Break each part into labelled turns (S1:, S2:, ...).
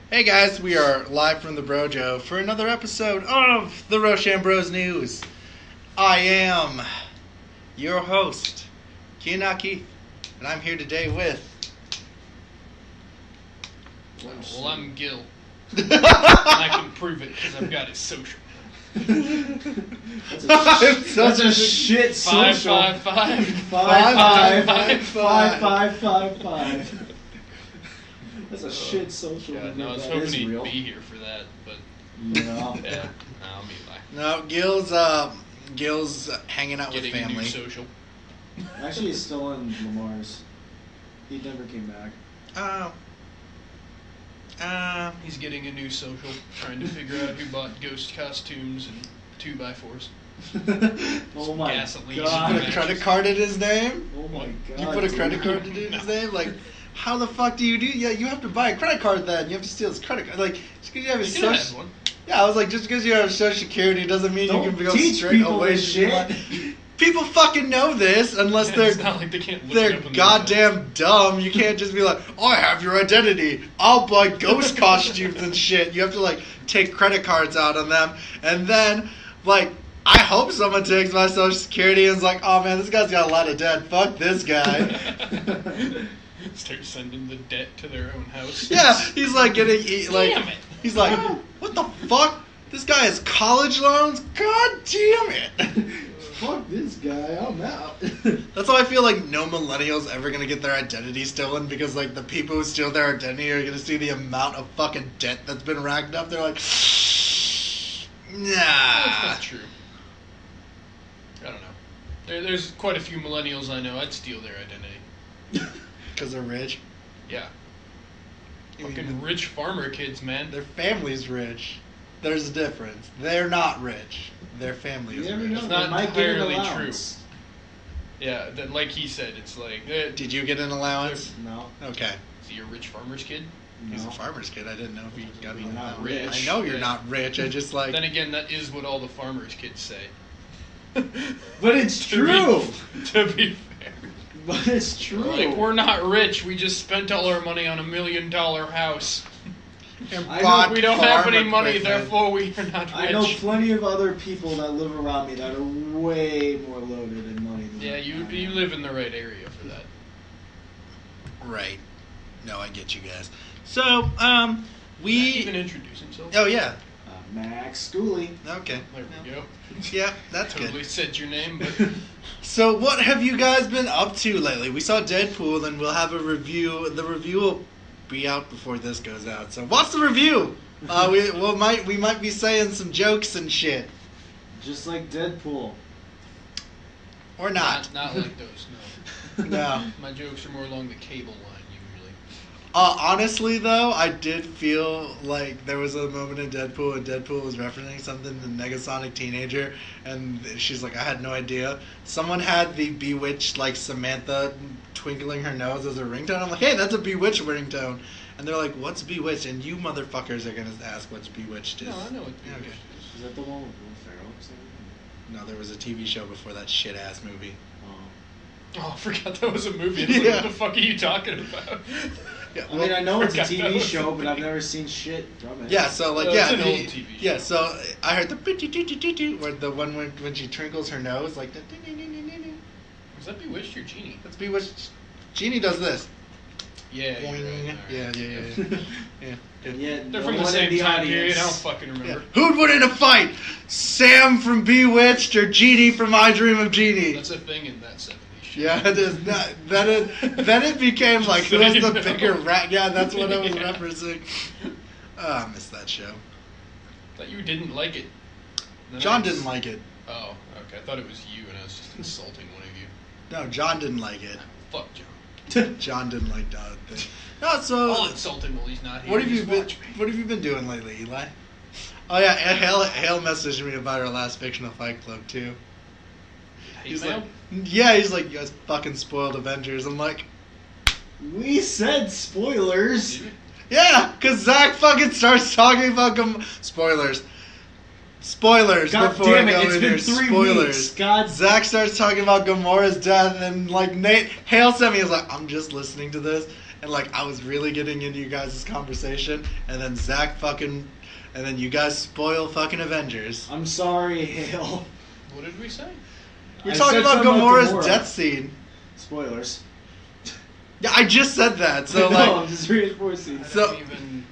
S1: Hey guys, we are live from the Brojo for another episode of the Roshan Bros News. I am your host, Keith, and I'm here today with...
S2: Well, I'm Gil. And I can prove it because I've got his social.
S3: That's a shit social. 5555555. That's a shit social.
S2: God, no, I was hoping he'd be here for that, but
S3: no.
S2: Yeah, I'll be like.
S1: No, Gil's hanging out
S2: Getting
S1: with family.
S2: A new social.
S3: Actually, he's still in Lamar's. He never came back.
S2: He's getting a new social, trying to figure out who bought ghost costumes and 2x4s.
S3: Oh my
S2: gasoline.
S3: god.
S1: You put a credit card in his name?
S3: Oh my god.
S1: You put a credit card in his name? Like, how the fuck do you do? Yeah, you have to buy a credit card then. You have to steal his credit card. Like, just because you have his
S2: You can
S1: social...
S2: have one.
S1: Yeah, I was like, just because you have Social Security doesn't mean
S3: Don't
S1: you can go
S3: teach
S1: straight
S3: people
S1: away
S3: this
S1: from
S3: shit.
S1: People fucking know this unless
S2: Yeah,
S1: they're
S2: it's not like they can't look it up on the
S1: goddamn dumb. You can't just be like, oh, I have your identity. I'll buy ghost costumes and shit. You have to like take credit cards out on them, and then like I hope someone takes my Social Security and is like, oh man, this guy's got a lot of debt. Fuck this guy.
S2: Start sending the debt to their own house.
S1: Yeah, he's like getting like
S2: Damn it.
S1: he's like, what the fuck? This guy has college loans? God damn it.
S3: Fuck this guy, I'm out.
S1: That's why I feel like no millennial's ever gonna get their identity stolen, because like the people who steal their identity are gonna see the amount of fucking debt that's been racked up. They're like, nah.
S2: That's not true. I don't know. There's quite a few millennials I know. I'd steal their identity.
S1: Because they're rich.
S2: Yeah.
S1: You mean
S2: Fucking rich farmer kids, man.
S1: their family's rich. There's a difference. They're not rich. Their family is
S3: You never
S1: rich.
S3: know.
S2: It's
S3: They
S2: not
S3: might get an
S2: entirely
S3: allowance.
S2: Yeah, like he said, it's like,
S1: Did you get an allowance?
S3: No.
S1: Okay.
S2: is he a rich farmer's kid?
S1: He's a
S3: No.
S1: farmer's kid. I didn't know if he got an
S3: You're not
S1: allowance.
S3: rich.
S1: I know you're
S2: Yeah.
S1: not rich. I just like...
S2: Then again, that is what all the farmers' kids say.
S3: But it's
S2: To
S3: true.
S2: To be fair.
S3: But it's true.
S2: Like, we're not rich. We just spent all our money on $1 million house.
S3: I
S1: bought
S3: know
S2: We don't have
S1: farm
S2: any money,
S1: equipment.
S2: therefore we are not rich.
S3: I know plenty of other people that live around me that are way more loaded in money than
S2: Yeah,
S3: I
S2: you
S3: am.
S2: live in the right area for that.
S1: Right. No, I get you guys. So,
S2: He can introduce himself.
S1: Oh, yeah.
S3: Max Schooley.
S1: Okay.
S2: There we go.
S1: Yeah, that's
S2: Totally
S1: good.
S2: said your name, but
S1: So, what have you guys been up to lately? We saw Deadpool, and we'll have a review. The review will be out before this goes out. So, what's the review? We might be saying some jokes and shit,
S3: Just like Deadpool.
S1: or not.
S2: not like those. No,
S1: No.
S2: my jokes are more along the cable line usually.
S1: Honestly, though, I did feel like there was a moment in Deadpool and Deadpool was referencing something to Negasonic Teenager, and she's like, I had no idea. Someone had the Bewitched, like, Samantha twinkling her nose as a ringtone. I'm like, hey, that's a Bewitched ringtone. And they're like, what's Bewitched? And you motherfuckers are going to ask what's Bewitched is.
S2: No, I know what
S1: Yeah,
S2: Bewitched
S1: okay.
S3: Is that the one with Will Ferrell or something?
S1: No, there was a TV show before that shit-ass movie.
S2: Oh, I forgot that was a movie. I was like,
S1: Yeah.
S2: what the fuck are you talking about?
S1: Yeah,
S3: I mean, I know it's a
S2: forgot that
S3: TV
S2: was
S3: show,
S2: a
S3: but I've
S2: movie.
S3: never seen shit from it.
S1: Yeah, so like
S2: It's an old TV show.
S1: yeah, so I heard the where the one when she twinkles her nose like the
S2: Was that Bewitched or Genie?
S1: Let's be what Genie does this.
S2: Yeah, you're right.
S1: Boing.
S2: All right.
S1: Yeah. Yeah.
S3: Yeah,
S2: They're
S3: no
S2: from the
S3: one in
S2: same
S3: the
S2: time period. I don't
S3: audience.
S2: fucking remember.
S1: Yeah. Who'd win in a fight? Sam from Bewitched or Genie from I Dream of Genie?
S2: That's a thing in that 70s show.
S1: Yeah, it is. Then it became like who was the bigger rat? Yeah, that's what I was
S2: Yeah.
S1: referencing. Oh, I missed that show.
S2: Thought you didn't like it. Then
S1: John
S2: I was-
S1: didn't like it.
S2: Oh, okay. I thought it was you, and I was just insulting one of you.
S1: No, John didn't like it.
S2: Fuck John.
S1: John didn't like that thing. No, so
S2: I'll insult him while he's not here.
S1: what have you
S2: Just
S1: been?
S2: watch me.
S1: What have you been doing lately, Eli? Oh yeah, and Hale messaged me about our last fictional fight club too. He's
S2: Email?
S1: like, yeah, he's like, you guys fucking spoiled Avengers. I'm like,
S3: We said spoilers.
S2: Did you?
S1: yeah, cause Zach fucking starts talking about spoilers. Spoilers
S3: God
S1: before
S3: damn
S1: I
S3: it,
S1: go
S3: it's
S1: in
S3: been
S1: here.
S3: 3
S1: Spoilers.
S3: weeks. God.
S1: Zach starts talking about Gamora's death, and like Hale sent me, he's like, I'm just listening to this, and like I was really getting into you guys' conversation, and then and then you guys spoil fucking Avengers.
S3: I'm sorry, Hale.
S2: What did we say?
S1: We're talking about Gamora's death scene.
S3: Spoilers.
S1: Yeah, I just said that. So
S3: no,
S1: like,
S3: I'm just reinforcing.
S2: I don't even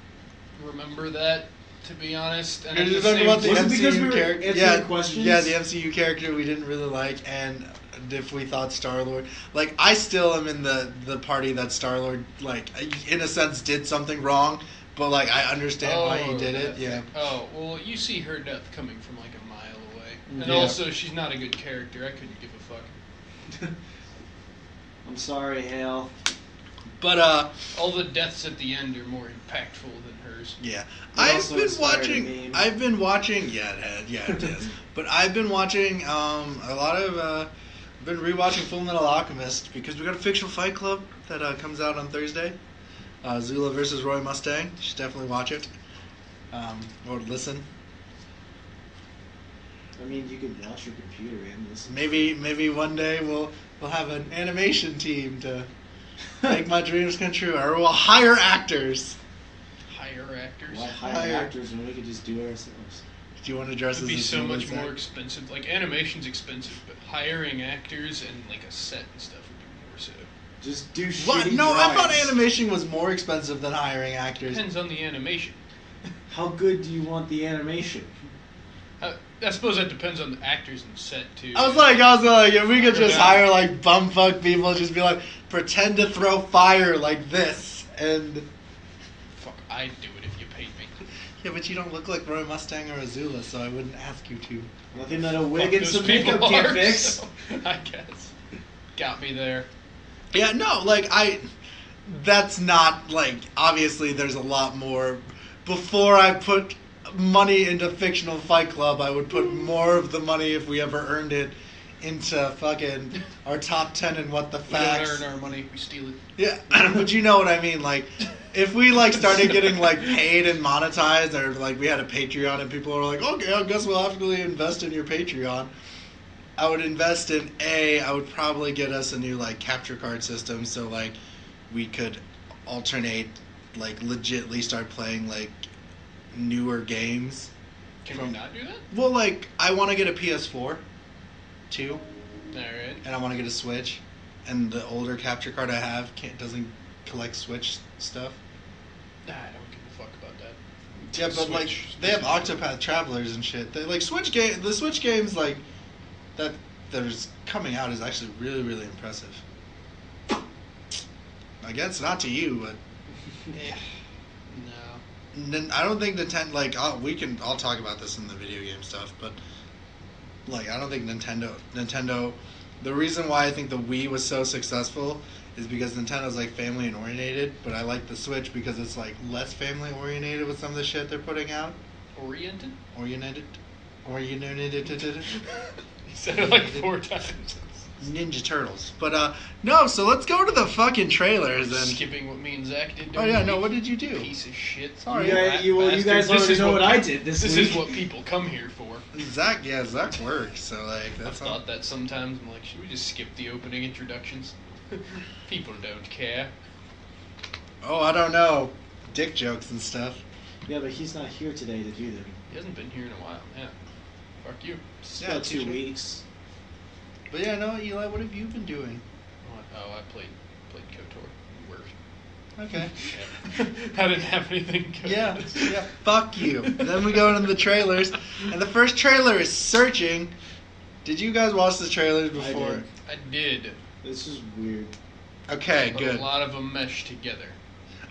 S2: remember that, to be honest. And
S1: you're just talking about the MCU character.
S3: Questions?
S1: Yeah, the MCU character we didn't really like, and if we thought Star-Lord, like I still am in the party that Star-Lord, like in a sense, did something wrong, but like I understand why he did it. Yeah.
S2: Oh well, you see her death coming from like a mile away, and
S1: Yeah.
S2: also she's not a good character. I couldn't give a fuck.
S3: I'm sorry, Hale.
S1: But
S2: all the deaths at the end are more impactful than hers.
S1: yeah,
S3: It
S1: I've
S3: also
S1: been
S3: inspired
S1: watching.
S3: a meme.
S1: I've been watching. Yeah, it is. But I've been watching a lot of. I've been rewatching Full Metal Alchemist because we got a fictional fight club that comes out on Thursday. Zula versus Roy Mustang. You should definitely watch it. Or listen.
S3: I mean, you could watch your computer and listen.
S1: Maybe one day we'll have an animation team to make my dreams come true, or we'll hire actors.
S2: Hire actors.
S3: Why hire actors when we could just do it ourselves?
S1: Do you want to dress
S2: It would
S1: as
S2: be
S1: a
S2: so
S1: Zula
S2: much
S1: set?
S2: more expensive. Like animation's expensive, but hiring actors and like a set and stuff would be more so.
S3: Just do shitty
S1: What? No, I thought
S3: drawings.
S1: animation was more expensive than hiring actors.
S2: Depends on the animation.
S3: How good do you want the animation?
S2: I suppose that depends on the actors and set too.
S1: I was like, if we could just
S2: Yeah.
S1: hire like bumfuck people, just be like, pretend to throw fire like this, and
S2: Fuck, I'd do it if you paid me.
S1: yeah, but you don't look like Roy Mustang or Azula, so I wouldn't ask you to.
S3: Nothing that a wig
S2: Fuck
S3: and
S2: those
S3: some
S2: people
S3: makeup can't
S2: are,
S3: fix.
S2: so, I guess. Got me there.
S1: Yeah, no, like that's not like obviously there's a lot more. Before I put money into fictional Fight Club, I would put more of the money if we ever earned it into fucking our top 10 and what the
S2: We don't
S1: facts.
S2: earn our money, we steal it.
S1: Yeah, but you know what I mean. Like, if we like started getting like paid and monetized, or like we had a Patreon and people were like, okay, I guess we'll have to really invest in your Patreon. I would invest in I would probably get us a new like capture card system, so like we could alternate, like legitly start playing like newer games.
S2: Can we not do that?
S1: Well, like I want to get a PS4, too.
S2: Alright.
S1: And I want to get a Switch, and the older capture card I have doesn't collect Switch stuff.
S2: Nah, I don't give a fuck about that.
S1: Yeah, but like
S2: Switch.
S1: they have Octopath Travelers and shit. They, like the Switch games like that there's coming out is actually really really impressive. I guess not to you, but
S2: Eh, no.
S1: then I don't think Nintendo like I'll talk about this in the video game stuff, but like I don't think Nintendo. The reason why I think the Wii was so successful is because Nintendo's like family oriented, but I like the Switch because it's like less family oriented with some of the shit they're putting out.
S2: Oriented?
S1: Oriented.
S2: You said it like 4 times.
S1: Ninja Turtles. But no, so let's go to the fucking trailers and
S2: Skipping what me and Zach did.
S1: oh
S2: during
S1: yeah,
S2: the
S1: no,
S2: week.
S1: what did you do?
S2: Piece of shit.
S1: Sorry.
S3: You guys
S2: This
S3: already
S2: is
S3: know what I
S2: peop-
S3: did this
S2: This
S3: week.
S2: is what people come here for.
S1: Zach works, so like
S2: I've
S1: that's all.
S2: thought that sometimes. I'm like, should we just skip the opening introductions? People don't care.
S1: Oh, I don't know. Dick jokes and stuff.
S3: Yeah, but he's not here today to do them.
S2: He hasn't been here in a while. Yeah. Fuck you.
S3: It's
S1: Yeah,
S3: about 2
S1: touche.
S3: weeks.
S1: But yeah, no, Eli, what have you been doing?
S2: Oh, I played KOTOR. Worse.
S1: Okay.
S2: Yeah. I didn't have anything good.
S1: Yeah, yeah. Fuck you. Then we go into the trailers, and the first trailer is Searching. Did you guys watch the trailers before?
S2: I did.
S3: This is weird.
S1: Okay,
S2: But
S1: good.
S2: a lot of them mesh together.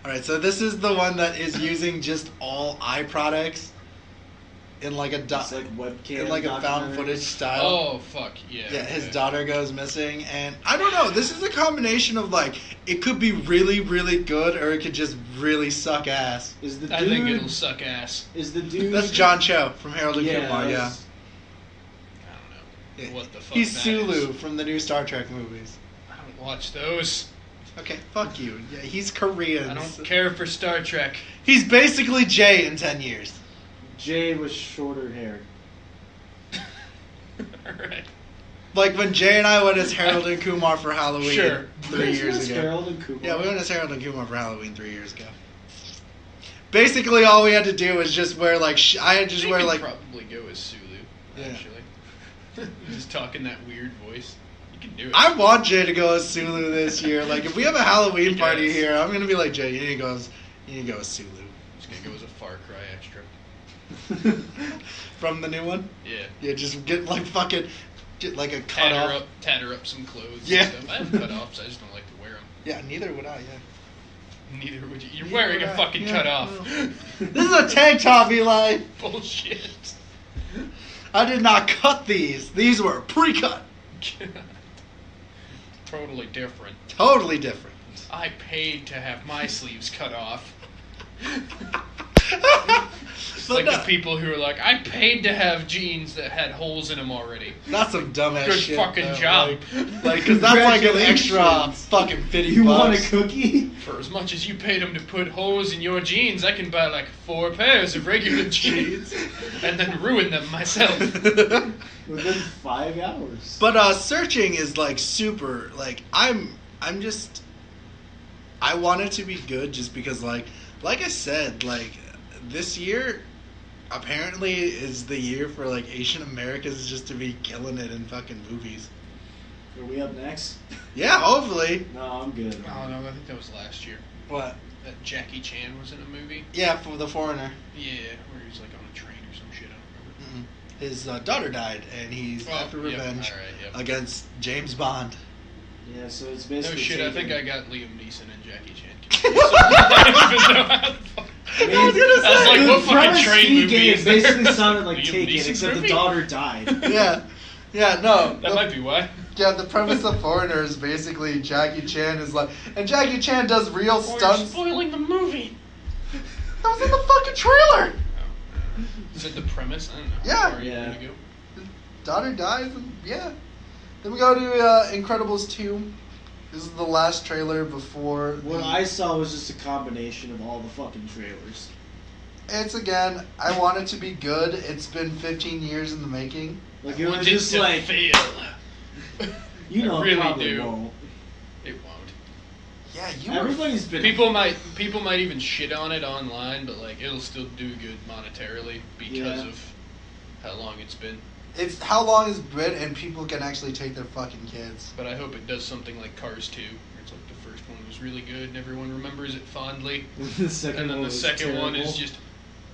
S1: All right, so this is the one that is using just all eye products in like a
S3: It's like webcam.
S1: in like a found
S3: documentaries.
S1: footage style.
S2: Oh, fuck. Yeah.
S1: Yeah, his
S2: okay.
S1: daughter goes missing, and I don't know. This is a combination of like it could be really, really good, or it could just really suck ass.
S3: Is the dude?
S2: I think it'll suck ass.
S3: Is the dude?
S1: That's John Cho from Harold and
S3: Yeah.
S1: Kumar. Yeah,
S3: that's-
S2: I don't know.
S1: Yeah.
S2: What the fuck
S1: He's
S2: that
S1: Sulu
S2: is.
S1: from the new Star Trek movies.
S2: I don't watch those.
S1: Okay, fuck you. Yeah, he's Korean.
S2: I don't care for Star Trek.
S1: He's basically Jay in 10 years.
S3: Jay with shorter hair.
S2: Alright.
S1: Like when Jay and I went as Harold and Kumar for Halloween
S2: Sure.
S1: 3 years ago.
S3: Harold and Kumar.
S1: Yeah, we went as Harold and Kumar for Halloween 3 years ago. Basically, all we had to do was just wear like I had just
S2: You
S1: wear
S2: could
S1: like
S2: probably go as Sulu.
S1: Yeah.
S2: Actually, just talking that weird voice. You can do it.
S1: I want Jay to go as Sulu this year. Like if we have a Halloween
S2: He
S1: party
S2: does.
S1: here, I'm gonna be like Jay. You need to go as Sulu
S2: Just gonna go as a Far Cry extra.
S1: from the new one.
S2: Yeah.
S1: Yeah, just get like fucking get like a cut off.
S2: Tatter up some clothes.
S1: Yeah.
S2: And stuff. I have cut-offs. I just don't like to wear them.
S1: Yeah, neither would I. Yeah.
S2: Neither would you. You're
S1: Neither
S2: wearing
S1: would
S2: a
S1: I.
S2: fucking
S1: Yeah,
S2: cut-off.
S1: well. This is a tank top, Eli.
S2: Bullshit.
S1: I did not cut these. These were pre-cut.
S2: Totally different.
S1: Totally different.
S2: I paid to have my sleeves cut off. It's
S1: But
S2: like
S1: no,
S2: the people who are like, I paid to have jeans that had holes in them already.
S1: that's some dumbass
S2: Good
S1: shit.
S2: fucking
S1: though.
S2: job.
S1: Like, cause that's like an extra
S3: Congratulations.
S1: fucking 50
S3: You want a
S1: bucks.
S3: cookie?
S2: For as much as you paid them to put holes in your jeans, I can buy like 4 pairs of regular jeans and then ruin them myself.
S3: Within 5 hours.
S1: But searching is like super. Like I'm just. I want it to be good just because like I said, like this year apparently is the year for like Asian Americans just to be killing it in fucking movies.
S3: Are we up next?
S1: Yeah, hopefully.
S3: No, I'm good.
S2: Oh no, I think that was last year.
S1: What?
S2: That Jackie Chan was in a movie.
S1: Yeah, for The Foreigner.
S2: Yeah, where he was like on a train or some shit. I don't remember.
S1: His daughter died, and he's after
S2: yep,
S1: revenge
S2: alright, yep.
S1: against James Bond.
S3: Yeah, so it's
S2: No
S3: basically.
S2: shit, I think
S3: taken-
S2: I got Liam Neeson and Jackie Chan. I don't even know how the fuck.
S3: I mean,
S1: I was gonna say,
S2: I was like,
S3: the
S2: what fucking
S3: premise
S2: train
S3: he
S2: movie
S3: gave
S2: is there?
S3: basically sounded like
S2: Liam
S3: Taken,
S2: Neeson's
S3: except the
S2: movie?
S3: daughter died.
S1: Yeah, no.
S2: That might be why.
S1: Yeah, the premise of Foreigner is basically Jackie Chan is like, and Jackie Chan does real
S2: Or you're
S1: stunts.
S2: spoiling the movie.
S1: That was in the fucking trailer.
S2: Is it the premise? I don't know.
S1: Yeah.
S2: How far are you
S3: Yeah.
S2: gonna go?
S1: Daughter dies, and yeah. Then we go to Incredibles 2. This is the last trailer before.
S3: What I saw was just a combination of all the fucking trailers.
S1: It's again, I want it to be good. It's been 15 years in the making.
S3: Like it
S2: Want
S3: was
S2: it
S3: just
S2: to
S3: like
S2: fail.
S3: you know,
S2: I
S3: it
S2: really
S3: probably
S2: do.
S3: won't.
S2: It won't.
S1: Yeah, you were.
S3: Everybody's been
S2: People might even shit on it online, but like it'll still do good monetarily because
S3: Yeah.
S2: of how long it's been.
S1: It's how long it's been, and people can actually take their fucking kids.
S2: But I hope it does something like Cars 2, where it's like the first one was really good and everyone remembers it fondly,
S3: the second
S2: and then
S3: one
S2: the
S3: was
S2: second one is
S3: terrible.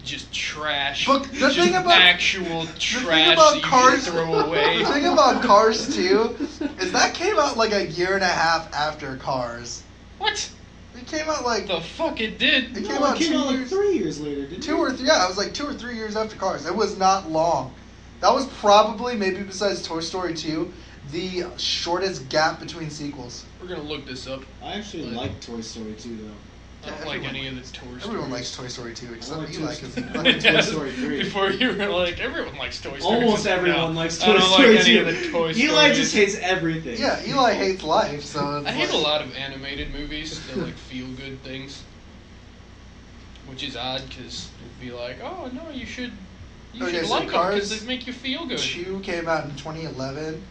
S2: just trash.
S1: But the
S2: just
S1: thing about-
S2: actual
S1: The
S2: trash
S1: thing about
S2: that you
S1: Cars,
S2: just throw away.
S1: the thing about Cars 2 is that came out like a year and a half after Cars.
S2: What
S1: It came out like
S2: the fuck it did?
S1: It
S3: No,
S1: came out
S3: it came
S1: 2
S3: out like
S1: years.
S3: 3 years later, didn't
S1: Two
S3: it?
S1: or three, yeah, it was like 2 or 3 years after Cars. It was not long. That was probably, maybe besides Toy Story 2, the shortest gap between sequels.
S2: We're gonna look this up.
S3: I actually
S2: But-
S3: like Toy Story 2 though.
S2: I don't
S1: Yeah,
S2: like
S1: everyone
S2: any of its Toy Story.
S1: Everyone likes Toy Story 2 except
S3: like
S1: Eli,
S3: Toy
S1: because
S3: Story.
S1: he
S3: I like Toy Story 3.
S2: Before you were like, everyone likes Toy Story.
S3: Almost
S2: No,
S3: everyone likes Toy
S2: I don't
S3: Story
S2: like
S3: 2.
S2: any of the Toy
S3: Eli
S2: Stories.
S3: just hates everything.
S1: Yeah, Eli hates life, so it's
S2: I hate a
S1: like-
S2: lot of animated movies that like feel good things, which is odd because it'd be like, oh no, you should
S1: Okay, so
S2: like them because
S1: Cars
S2: they make you feel good.
S1: 2 came out in 2011,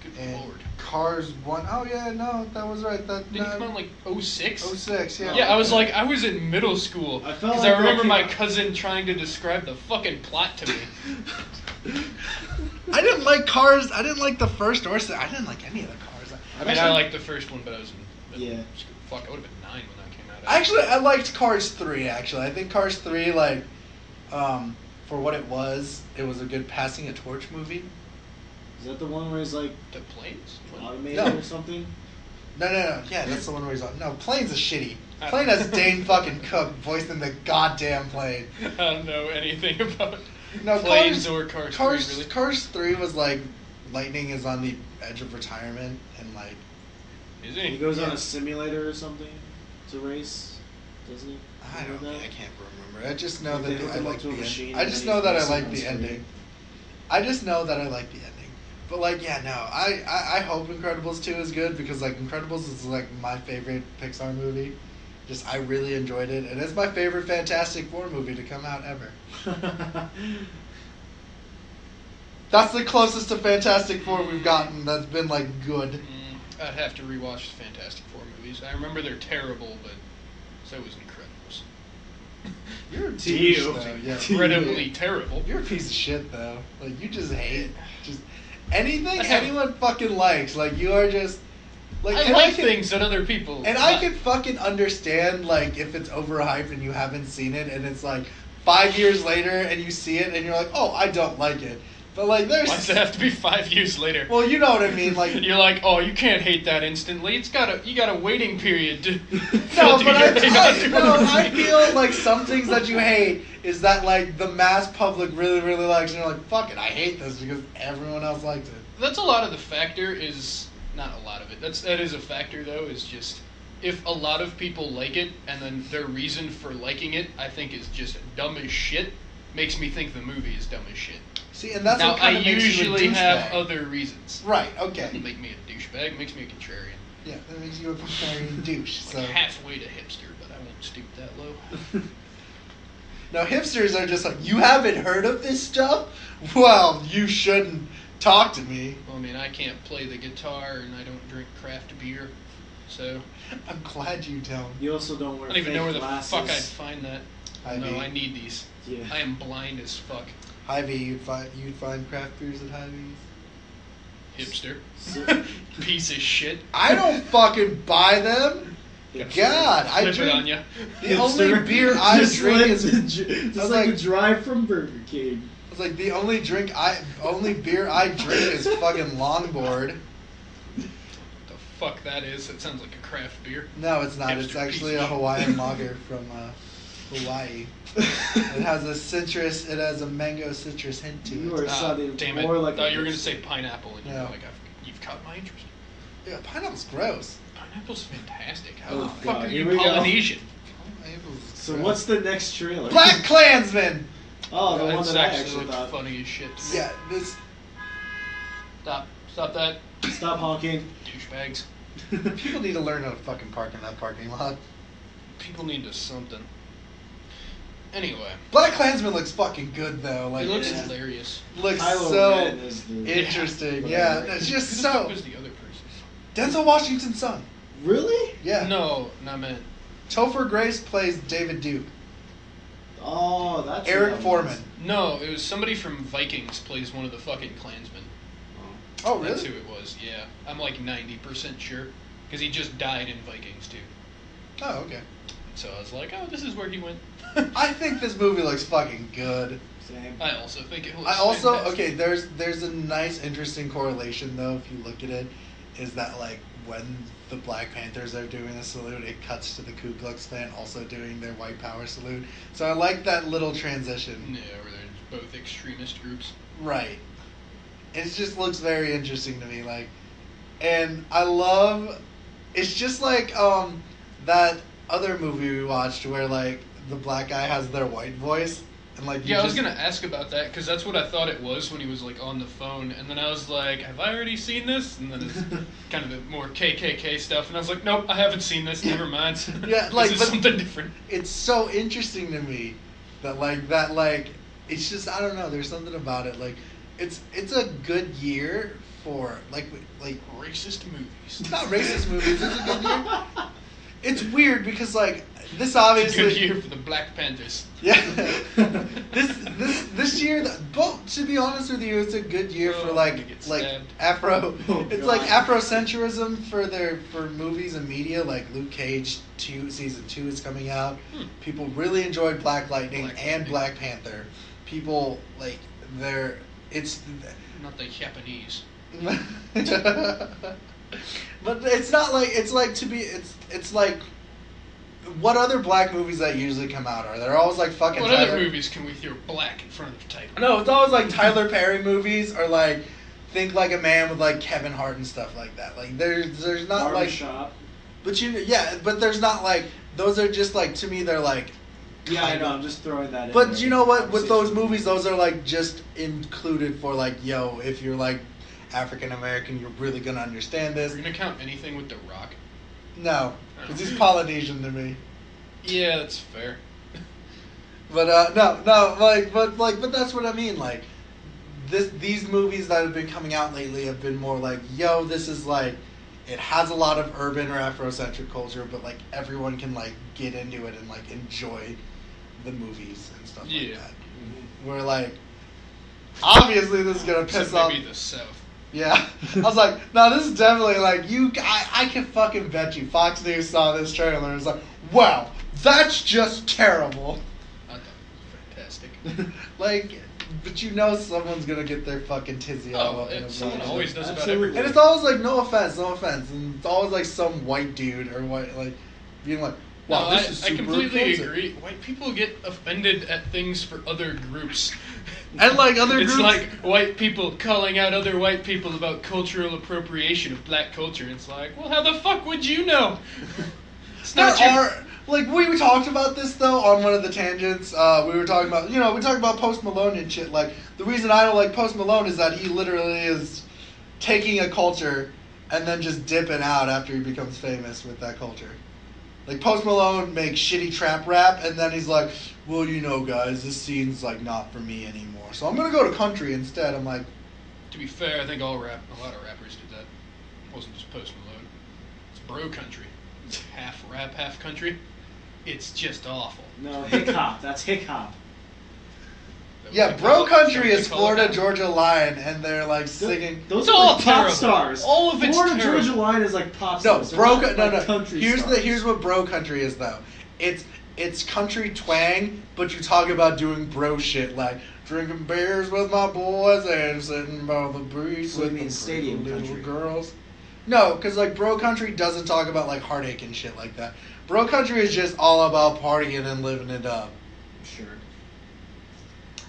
S2: Good
S1: and
S2: lord.
S1: Cars 1, oh yeah, no, that was right. That
S2: Didn't it come out in like 06?
S1: 06, yeah.
S2: Yeah, I was like, I was in middle school
S3: I felt
S2: because
S3: like
S2: I
S3: that
S2: remember
S3: came
S2: my
S3: out-
S2: cousin trying to describe the fucking plot to me.
S1: I didn't like Cars. I didn't like the first or I didn't like any of the Cars.
S2: I mean, I liked the first one, but I was in
S3: Yeah.
S2: Fuck, I would have been 9 when that came out.
S1: Actually, I liked Cars 3, actually. I think Cars 3, like, for what it was a good passing a torch movie.
S3: Is that the one where he's like
S2: the planes. What?
S3: automated
S1: No.
S3: or something?
S1: No. Yeah, that's the one where he's on. No, Plane's a shitty. Plane has Dane fucking Cook voicing the goddamn plane.
S2: I don't know anything about
S1: No,
S2: planes or Cars 3, really.
S1: Cars 3 was like, Lightning is on the edge of retirement, and like,
S2: Is
S3: He
S2: he?
S3: goes on
S1: Yeah.
S3: a simulator or something to race, doesn't he?
S1: I don't know.
S3: Remember
S1: I
S3: that?
S1: can't remember. I just know
S3: Like they
S1: that
S3: hook
S1: I
S3: him up
S1: like
S3: to a
S1: the
S3: machine
S1: ending. I
S3: and
S1: just
S3: then
S1: know
S3: he's
S1: that I
S3: racing
S1: like
S3: on
S1: the
S3: screen.
S1: ending. I just know that I like the ending. But like, yeah, no, I hope Incredibles 2 is good because like Incredibles is like my favorite Pixar movie. Just I really enjoyed it, and it's my favorite Fantastic Four movie to come out ever. That's the closest to Fantastic Four we've gotten that's been, like, good.
S2: I'd have to rewatch the Fantastic Four movies. I remember they're terrible, but so was Incredibles.
S1: You're a douche,
S3: you.
S1: though. Yeah.
S2: Incredibly terrible.
S1: You're a piece of shit, though. Like, you just hate just anything
S2: I have-
S1: anyone fucking likes. Like, you are just... Like,
S2: I
S1: and
S2: like
S1: can-
S2: things that other people
S1: And I can fucking understand, like, if it's overhyped and you haven't seen it, and it's, like, 5 years later, and you see it, and you're like, oh, I don't like it. But, like, there's...
S2: Why does it have to be 5 years later?
S1: Well, you know what I mean, like...
S2: You're like, oh, you can't hate that instantly. You got a waiting period to
S1: No,
S2: filter
S1: but
S2: your hate onto
S1: I
S2: a movie.
S1: feel like some things that you hate is that, like, the mass public really, really likes, and you're like, fuck it, I hate this because everyone else likes it.
S2: That's a lot of the factor is... Not a lot of it. That is a factor, though, is just... If a lot of people like it, and then their reason for liking it, I think, is just dumb as shit, makes me think the movie is dumb as shit.
S1: See, and that's
S2: now,
S1: what kind
S2: I
S1: of makes
S2: usually
S1: you a
S2: have
S1: douchebag.
S2: other reasons.
S1: Right,
S2: Doesn't
S1: okay.
S2: make me a douchebag, it makes me a contrarian.
S1: Yeah, that makes you a contrarian douche, so...
S2: Like halfway to hipster, but I won't stoop that low.
S1: No, hipsters are just like, you haven't heard of this stuff? Well, you shouldn't talk to me.
S2: Well, I mean, I can't play the guitar, and I don't drink craft beer, so...
S1: I'm glad you don't.
S3: You also don't
S2: I
S3: wear
S2: don't even know where the
S3: glasses.
S2: fuck I'd find that.
S1: Hy-Vee.
S2: No, I need these.
S3: Yeah.
S2: I am blind as fuck.
S1: Hy-Vee, you'd find craft beers at Hy-Vee's?
S2: Hipster.
S3: So-
S2: Piece of shit.
S1: I don't fucking buy them. God, I
S2: Flip it on
S1: drink...
S2: ya.
S1: The only beer I
S3: Just
S1: drink
S3: like
S1: is...
S3: just
S1: I was
S3: like
S1: like-
S3: a drive from Burger King.
S1: It's like the only beer I drink is fucking Longboard.
S2: The fuck that is? That sounds like a craft beer.
S1: No, it's not. It's
S2: Hipster
S1: actually
S2: piece
S1: a
S2: of shit.
S1: Hawaiian lager from Hawaii. It has a citrus. It has a mango citrus hint to
S3: You
S1: it.
S3: are sounding
S2: Damn it.
S3: more like
S2: Thought
S3: a
S2: you were going to
S3: hipster.
S2: say pineapple, and
S1: No.
S2: you're like, you've caught my interest.
S1: Yeah, pineapple's gross.
S2: Pineapple's fantastic. How
S3: Oh,
S2: the fuck
S3: God,
S2: are
S3: here
S2: you
S3: we go.
S2: Polynesian?
S1: Pineapple's
S3: So
S1: gross.
S3: what's the next trailer?
S1: Black Klansman?
S3: Oh, the one
S2: That's
S3: that I
S2: actually
S3: actually
S2: looked
S3: thought.
S2: funny as shit.
S1: Yeah, this.
S2: Stop that.
S3: Stop honking.
S2: Douchebags.
S1: People need to learn how to fucking park in that parking lot.
S2: People need to something. Anyway.
S1: Black Klansman looks fucking good though. Like,
S2: It looks
S3: Yeah.
S2: hilarious.
S1: looks
S3: Kylo
S1: so
S3: Ren is the-
S1: interesting.
S3: Yeah.
S1: Yeah, it's just
S2: Who the fuck
S1: so.
S2: was the other person?
S1: Denzel Washington's son.
S3: Really?
S1: Yeah.
S2: No, not meant.
S1: Topher Grace plays David Duke.
S3: Oh, that's who
S1: Eric
S3: that
S1: Foreman.
S3: was.
S2: No, it was somebody from Vikings plays one of the fucking Klansmen.
S1: Oh,
S2: That's
S1: really?
S2: who it was, yeah. I'm like 90% sure. Because he just died in Vikings, too.
S1: Oh, okay.
S2: So I was like, oh, this is where he went.
S1: I think this movie looks fucking good.
S3: Same.
S2: I also think it looks
S1: I also
S2: fantastic.
S1: okay. There's a nice, interesting correlation though. If you look at it, is that like when the Black Panthers are doing a salute, it cuts to the Ku Klux Klan also doing their white power salute. So I like that little transition.
S2: Yeah, where they're both extremist groups.
S1: Right. It just looks very interesting to me. Like, and I love. It's just like that other movie we watched where like the black guy has their white voice. And like you
S2: Yeah, I was
S1: just-
S2: gonna ask about that because that's what I thought it was when he was like on the phone, and then I was like, "Have I already seen this?" And then it's kind of the more KKK stuff, and I was like, "Nope, I haven't seen this. Never mind."
S1: Yeah, like,
S2: this is
S1: but-
S2: something different.
S1: It's so interesting to me that it's just I don't know. There's something about it. Like it's a good year for like
S2: Racist movies.
S1: it's not racist movies. It's a good year. It's weird because like this
S2: It's a
S1: obviously
S2: good year for the Black Panthers.
S1: Yeah. this year, but to be honest with you, it's a good year for
S2: Oh,
S1: like
S2: I'm gonna get
S1: like
S2: stabbed.
S1: Afro.
S3: Oh,
S1: It's
S3: God.
S1: like Afrocentrism for movies and media. Like Luke Cage season 2 is coming out. People really enjoyed Black Lightning
S2: Black
S1: and
S2: Lightning.
S1: Black Panther. People like it's.
S2: Not the Japanese.
S1: But it's not like it's like to be it's like what other black movies that usually come out are they're always like fucking
S2: What other
S1: Tyler-
S2: movies can we throw black in front of the title?
S1: No, it's always like Tyler Perry movies or like Think Like a Man with like Kevin Hart and stuff like that. Like there's not like
S3: Barbershop.
S1: but there's not like those are just like to me they're like
S3: Yeah, I
S1: kind
S3: know.
S1: of-
S3: I'm just throwing that in.
S1: But
S3: there
S1: you know
S3: for
S1: what? With those
S3: conversation.
S1: movies, those are like just included for like, yo, if you're like African American, you're really gonna understand
S2: We're
S1: this.
S2: gonna count anything with The Rock.
S1: No, because he's Polynesian to me.
S2: Yeah, that's fair.
S1: But no, but that's what I mean. Like, these movies that have been coming out lately have been more like, yo, this is like, it has a lot of urban or Afrocentric culture, but like everyone can like get into it and like enjoy the movies and stuff like that. Mm-hmm. We're like, obviously this is gonna piss off.
S2: Maybe the South.
S1: Yeah, I was like, no, this is definitely like I can fucking bet you Fox News saw this trailer and was like, wow, that's just terrible.
S2: I thought it was fantastic.
S1: Like, but you know someone's gonna get their fucking tizzy all up in a
S2: someone always does about
S3: Absolutely.
S2: everything.
S1: And it's always like, no offense, and it's always like some white dude or white, like, being like, wow,
S2: No,
S1: this is super
S2: I completely
S1: offensive.
S2: agree. White people get offended at things for other groups.
S1: And like other
S2: It's
S1: groups,
S2: like white people calling out other white people about cultural appropriation of black culture. It's like, well, how the fuck would you know? It's
S1: there
S2: not your...
S1: are, like, we talked about this though on one of the tangents. We were talking about, we talked about Post Malone and shit. Like, the reason I don't like Post Malone is that he literally is taking a culture and then just dipping out after he becomes famous with that culture. Like, Post Malone makes shitty trap rap, and then he's like, well, guys, this scene's, like, not for me anymore. So I'm going to go to country instead. I'm like...
S2: To be fair, I think a lot of rappers did that. It wasn't just Post Malone. It's bro country. It's half rap, half country. It's just awful.
S3: No, hip hop. That's hip hop.
S1: Yeah, bro country is Florida Georgia Line, and they're, like, singing...
S3: Those
S2: It's
S3: are
S2: all
S3: like
S2: terrible.
S3: pop stars.
S2: All of it's
S3: Florida
S2: terrible.
S3: Georgia Line is like pop
S1: No,
S3: stars.
S1: bro...
S3: They're not like country stars.
S1: Here's what bro country is, though. It's country twang, but you talk about doing bro shit, like drinking beers with my boys and sitting by the beach
S3: So you
S1: with
S3: mean
S1: the
S3: stadium
S1: little
S3: country?
S1: girls. No, because like bro country doesn't talk about like heartache and shit like that. Bro country is just all about partying and living it up.
S3: Sure.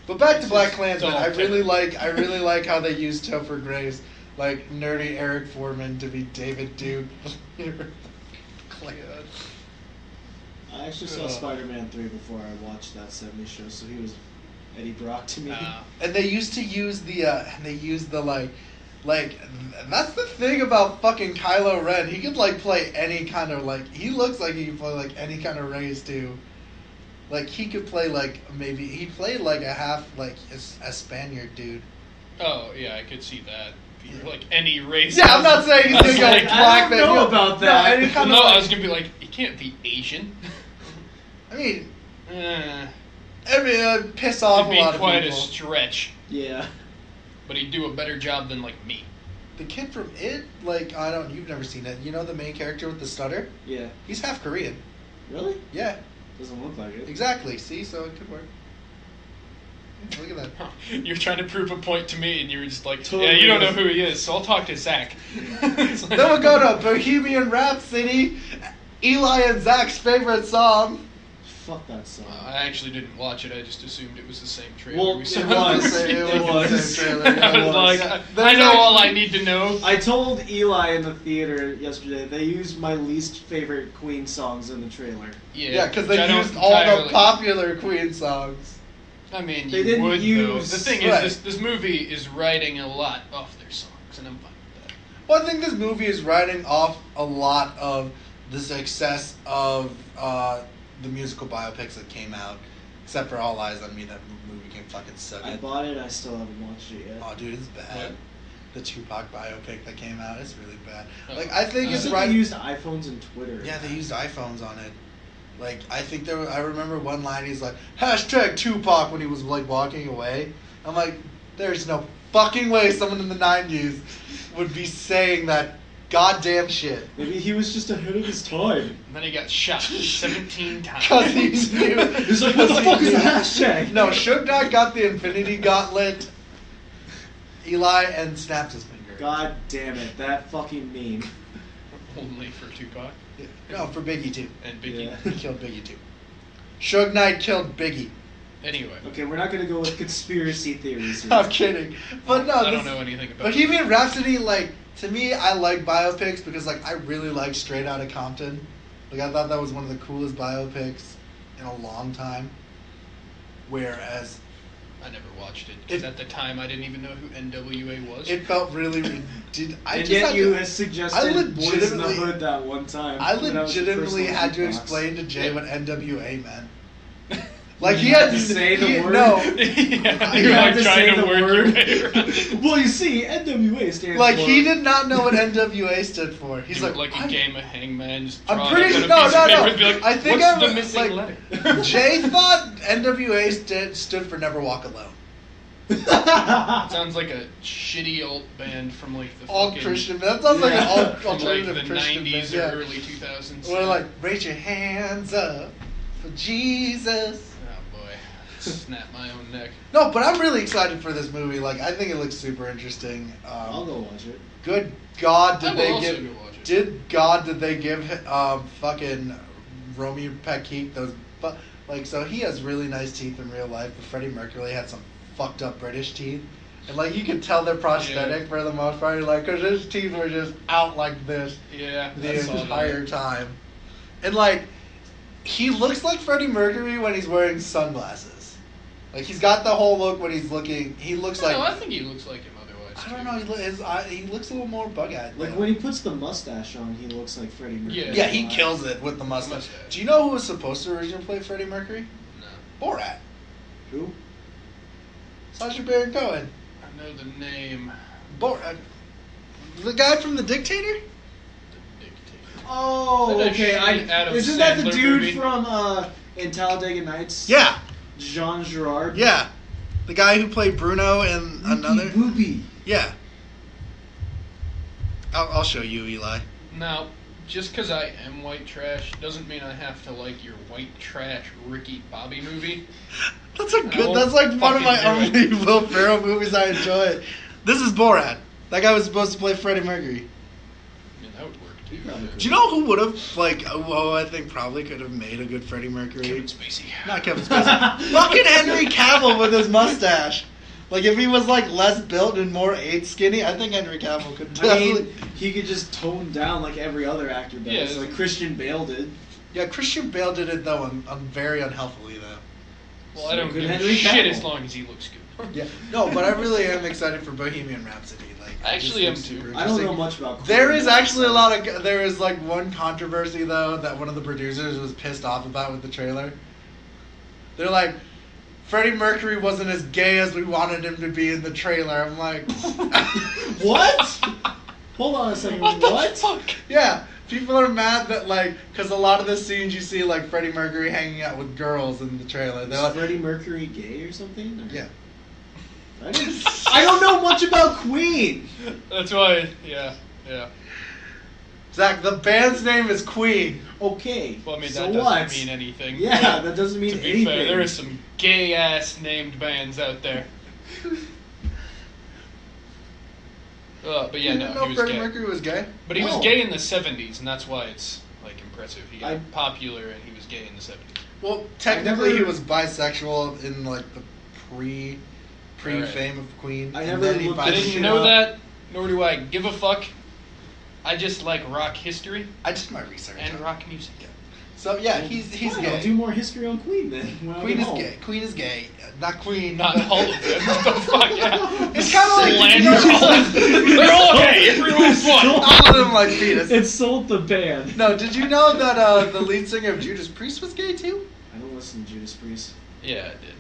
S1: But back to
S2: It's
S1: Black
S2: just-
S1: Klansman,
S2: it's all
S1: I really like how they used Topher Grace, like nerdy Eric Foreman, to be David Duke.
S3: I actually saw Spider-Man 3 before I watched that 70s show, so he was Eddie Brock to me.
S1: And they used to use like that's the thing about fucking Kylo Ren. He could like play any kind of like he looks like he could play like any kind of race too. Like he could play like maybe he played like a half like a Spaniard dude.
S2: Oh, yeah, I could see that. If you're like any race.
S1: Yeah, I'm not saying he's
S2: I
S1: gonna
S2: was
S1: go
S2: like,
S1: black.
S3: I don't know about that.
S1: No, any
S2: Well,
S1: kind
S2: no,
S1: of,
S2: I
S1: like,
S2: was gonna be like, he can't be Asian.
S1: I mean,
S2: Eh,
S1: piss off
S2: it'd
S1: a
S2: be
S1: lot of
S2: quite
S1: people.
S2: a stretch.
S3: Yeah.
S2: But he'd do a better job than like me.
S1: The kid from It, like you've never seen it. You know the main character with the stutter?
S3: Yeah.
S1: He's half Korean.
S3: Really?
S1: Yeah,
S3: Doesn't look like it.
S1: exactly. See, so it could work. Look at that.
S2: You're trying to prove a point to me, and you're just like,
S3: Totally
S2: yeah, you don't know
S3: is.
S2: who he is, so I'll talk to Zach. It's like-
S1: Then we'll go to Bohemian Rhapsody, Eli and Zach's favorite song.
S3: Fuck that song.
S2: I actually didn't watch it. I just assumed it was the same trailer.
S3: Well,
S2: we
S3: it
S2: saw.
S3: was.
S1: It was the same trailer, yeah,
S2: I
S1: it
S2: was
S1: was.
S2: like,
S1: Yeah.
S2: I know all I need to know.
S3: I told Eli in the theater yesterday they used my least favorite Queen songs in the trailer.
S1: Yeah, because
S2: which I
S1: they
S2: don't
S1: used all the
S2: entirely-
S1: popular Queen songs.
S2: I mean,
S3: They
S2: you
S3: didn't
S2: would
S3: use-
S2: though. The thing
S1: Right.
S2: is, this movie is writing a lot off their songs, and I'm fine with that.
S1: Well, I think this movie is riding off a lot of the success of the musical biopics that came out. Except for All Eyes on Me, that movie can fucking suck
S3: I
S1: it.
S3: bought it. I still haven't watched it yet.
S1: Oh, dude, it's bad.
S2: What?
S1: The Tupac biopic that came out, it's really bad.
S2: Oh.
S1: Like, I think
S3: You
S1: it's
S3: said
S1: right.
S3: they used iPhones and Twitter.
S1: Yeah, they used iPhones on it. Like, I think there. I remember one line. He's like, # Tupac when he was like walking away. I'm like, there's no fucking way someone in the '90s would be saying that goddamn shit.
S3: Maybe he was just ahead of his time.
S2: And then he got shot 17 times.
S1: Cause he knew.
S3: He's like, what the fuck is the hashtag?
S1: No, Suge Knight got the Infinity Gauntlet. Eli and snapped his finger.
S3: God damn it, that fucking meme.
S2: Only for Tupac
S1: Yeah. No, for Biggie too.
S2: and Biggie.
S3: Yeah.
S1: He killed Biggie too. Suge Knight killed Biggie.
S2: Anyway,
S3: Okay, we're not gonna go with conspiracy theories here.
S1: I'm kidding, but no.
S2: I
S1: this,
S2: don't know anything about
S1: Bohemian Rhapsody, like, to me, I like biopics because, like, I really like Straight Outta Compton. Like, I thought that was one of the coolest biopics in a long time. Whereas,
S2: I never watched it because
S1: It-
S2: at the time I didn't even know who NWA was.
S1: it felt really... I
S3: And
S1: just
S3: yet
S1: had
S3: you
S1: to,
S3: had suggested
S1: I
S3: Boys in the
S1: legitimately-
S3: Hood that one time.
S1: I
S3: when was the
S1: legitimately
S3: first
S1: had to
S3: one.
S1: explain to Jay what NWA meant. Like he
S3: You
S1: had
S3: had to say the word?
S1: No,
S2: Yeah,
S3: You
S2: you're
S3: had
S2: like
S3: to
S2: trying
S3: say
S2: to
S3: the
S2: work your
S3: word.
S2: way around.
S3: Well, you see, NWA stands
S1: like
S3: for...
S1: he did not know what NWA stood for. He's
S2: Do it
S1: like,
S2: a game of hangman. Just
S1: I'm
S2: draw it
S1: pretty
S2: up
S1: sure.
S2: on a piece of paper
S1: No.
S2: and be like,
S1: I think
S2: what's
S1: I'm
S2: the missing
S1: like
S2: letter?
S1: Jay thought NWA stood for Never Walk Alone.
S2: Sounds like a shitty alt band from like the
S1: All
S2: fucking,
S1: Christian. That sounds like
S3: Yeah.
S1: an
S2: from like
S1: alternative
S2: the
S1: Christian
S2: 90s
S1: band.
S2: or
S1: Yeah.
S2: early 2000s.
S1: Or like, raise your hands up for Jesus.
S2: Oh boy, snap my own neck.
S1: No, but I'm really excited for this movie. Like, I think it looks super interesting.
S3: I'll go watch it.
S1: Good God,
S2: I
S1: did
S2: will
S1: they
S2: also
S1: give?
S2: go watch it.
S1: Did they give fucking Romeo Paquette those? But like, so he has really nice teeth in real life, but Freddie Mercury had some fucked up British teeth, and like you could tell they're prosthetic for the most part, like because his teeth were just out like this
S2: Yeah,
S1: the
S2: I saw that.
S1: entire time, and like he looks like Freddie Mercury when he's wearing sunglasses. Like he's got the whole look when he's looking. He looks like
S2: No, I think he looks like him otherwise.
S1: I don't
S2: too.
S1: know. He looks a little more bug-eyed.
S3: Like
S1: though.
S3: when he puts the mustache on, he looks like Freddie Mercury.
S2: Yeah.
S1: Yeah, he kills it with the mustache.
S2: Mustache.
S1: Do you know who was supposed to originally play Freddie Mercury?
S2: No,
S1: Borat.
S3: Who?
S1: Sacha Baron Cohen.
S2: I know the name.
S1: Borat. The guy from The Dictator?
S2: The Dictator.
S3: Oh,
S2: Is that a
S3: okay.
S2: shitty Adam
S3: Isn't that the
S2: Sandler
S3: dude
S2: movie?
S3: from in Talladega Nights?
S1: Yeah.
S3: Jean Girard.
S1: Yeah. The guy who played Bruno in another.
S3: Boopy.
S1: Yeah. I'll show you, Eli.
S2: Now, just because I am white trash doesn't mean I have to like your white trash Ricky Bobby movie.
S1: That's a
S2: I
S1: good.
S2: won't
S1: That's like one of my
S2: fucking do
S1: only Will Ferrell movies I enjoy. This is Borat. That guy was supposed to play Freddie Mercury.
S2: I mean, that would work too.
S3: Probably could.
S1: Do you know who would have like? Oh, I think probably could have made a good Freddie Mercury.
S2: Kevin Spacey.
S1: Not Kevin Spacey. Fucking Henry Cavill with his mustache. Like if he was like less built and more AIDS skinny, I think Henry Cavill could
S3: I mean,
S1: definitely.
S3: he could just tone down like every other actor does,
S2: Yeah,
S3: like Christian Bale did.
S1: Yeah, Christian Bale did it though, very unhealthily though.
S2: Well, I don't
S3: Good
S2: give a
S3: Henry
S2: shit
S3: Cavill.
S2: as long as he looks good.
S1: Yeah, no, but I really am excited for Bohemian Rhapsody. Like,
S2: I actually
S1: it just
S2: am
S1: looks
S2: too.
S1: super
S3: I don't know
S1: interesting.
S3: much about.
S1: There
S3: Queen,
S1: is
S3: but-
S1: actually a lot of. There is like one controversy though that one of the producers was pissed off about with the trailer. They're like, Freddie Mercury wasn't as gay as we wanted him to be in the trailer. I'm like,
S3: What? Hold on a second. What?
S2: Fuck?
S1: yeah. People are mad that like, because a lot of the scenes you see like Freddie Mercury hanging out with girls in the trailer. They're
S3: Is
S1: like,
S3: Freddie Mercury gay or something? Or-
S1: yeah.
S3: I don't know much about Queen.
S2: That's why, yeah.
S1: Zach, the band's name is Queen.
S3: Okay.
S2: Well, I mean,
S3: so
S2: that doesn't
S3: what?
S2: mean anything.
S3: Yeah, that doesn't mean
S2: To be
S3: anything.
S2: fair, there are some gay ass named bands out there. But yeah,
S1: you
S2: no,
S1: didn't know
S2: he was
S1: Freddie
S2: gay.
S1: Mercury was gay?
S2: But he was
S3: No.
S2: gay in the 70s, and that's why it's like impressive. He got
S3: I-
S2: popular, and he was gay in the 70s.
S1: Well, technically
S3: never-
S1: he was bisexual in like the pre-fame of Queen.
S3: I
S1: and
S3: never
S1: then he
S3: looked-
S2: I
S1: bisexual.
S2: didn't know that, nor do I give a fuck. I just like rock history
S1: I did my research.
S2: and rock music.
S1: So yeah, he's
S3: Fine,
S1: gay.
S3: I'll do more history on Queen then. when I
S1: Queen
S3: get
S1: is
S3: home.
S1: gay. Queen is gay. Not Queen.
S2: Not
S1: but-
S2: all of them. What the fuck? Yeah.
S1: It's kind of like
S2: Slander
S1: you know,
S2: all of them. They're all gay. Every last one.
S1: all of them like penis.
S3: It sold the band.
S1: No, did you know that the lead singer of Judas Priest was gay too?
S3: I don't listen to Judas Priest.
S2: Yeah, I did.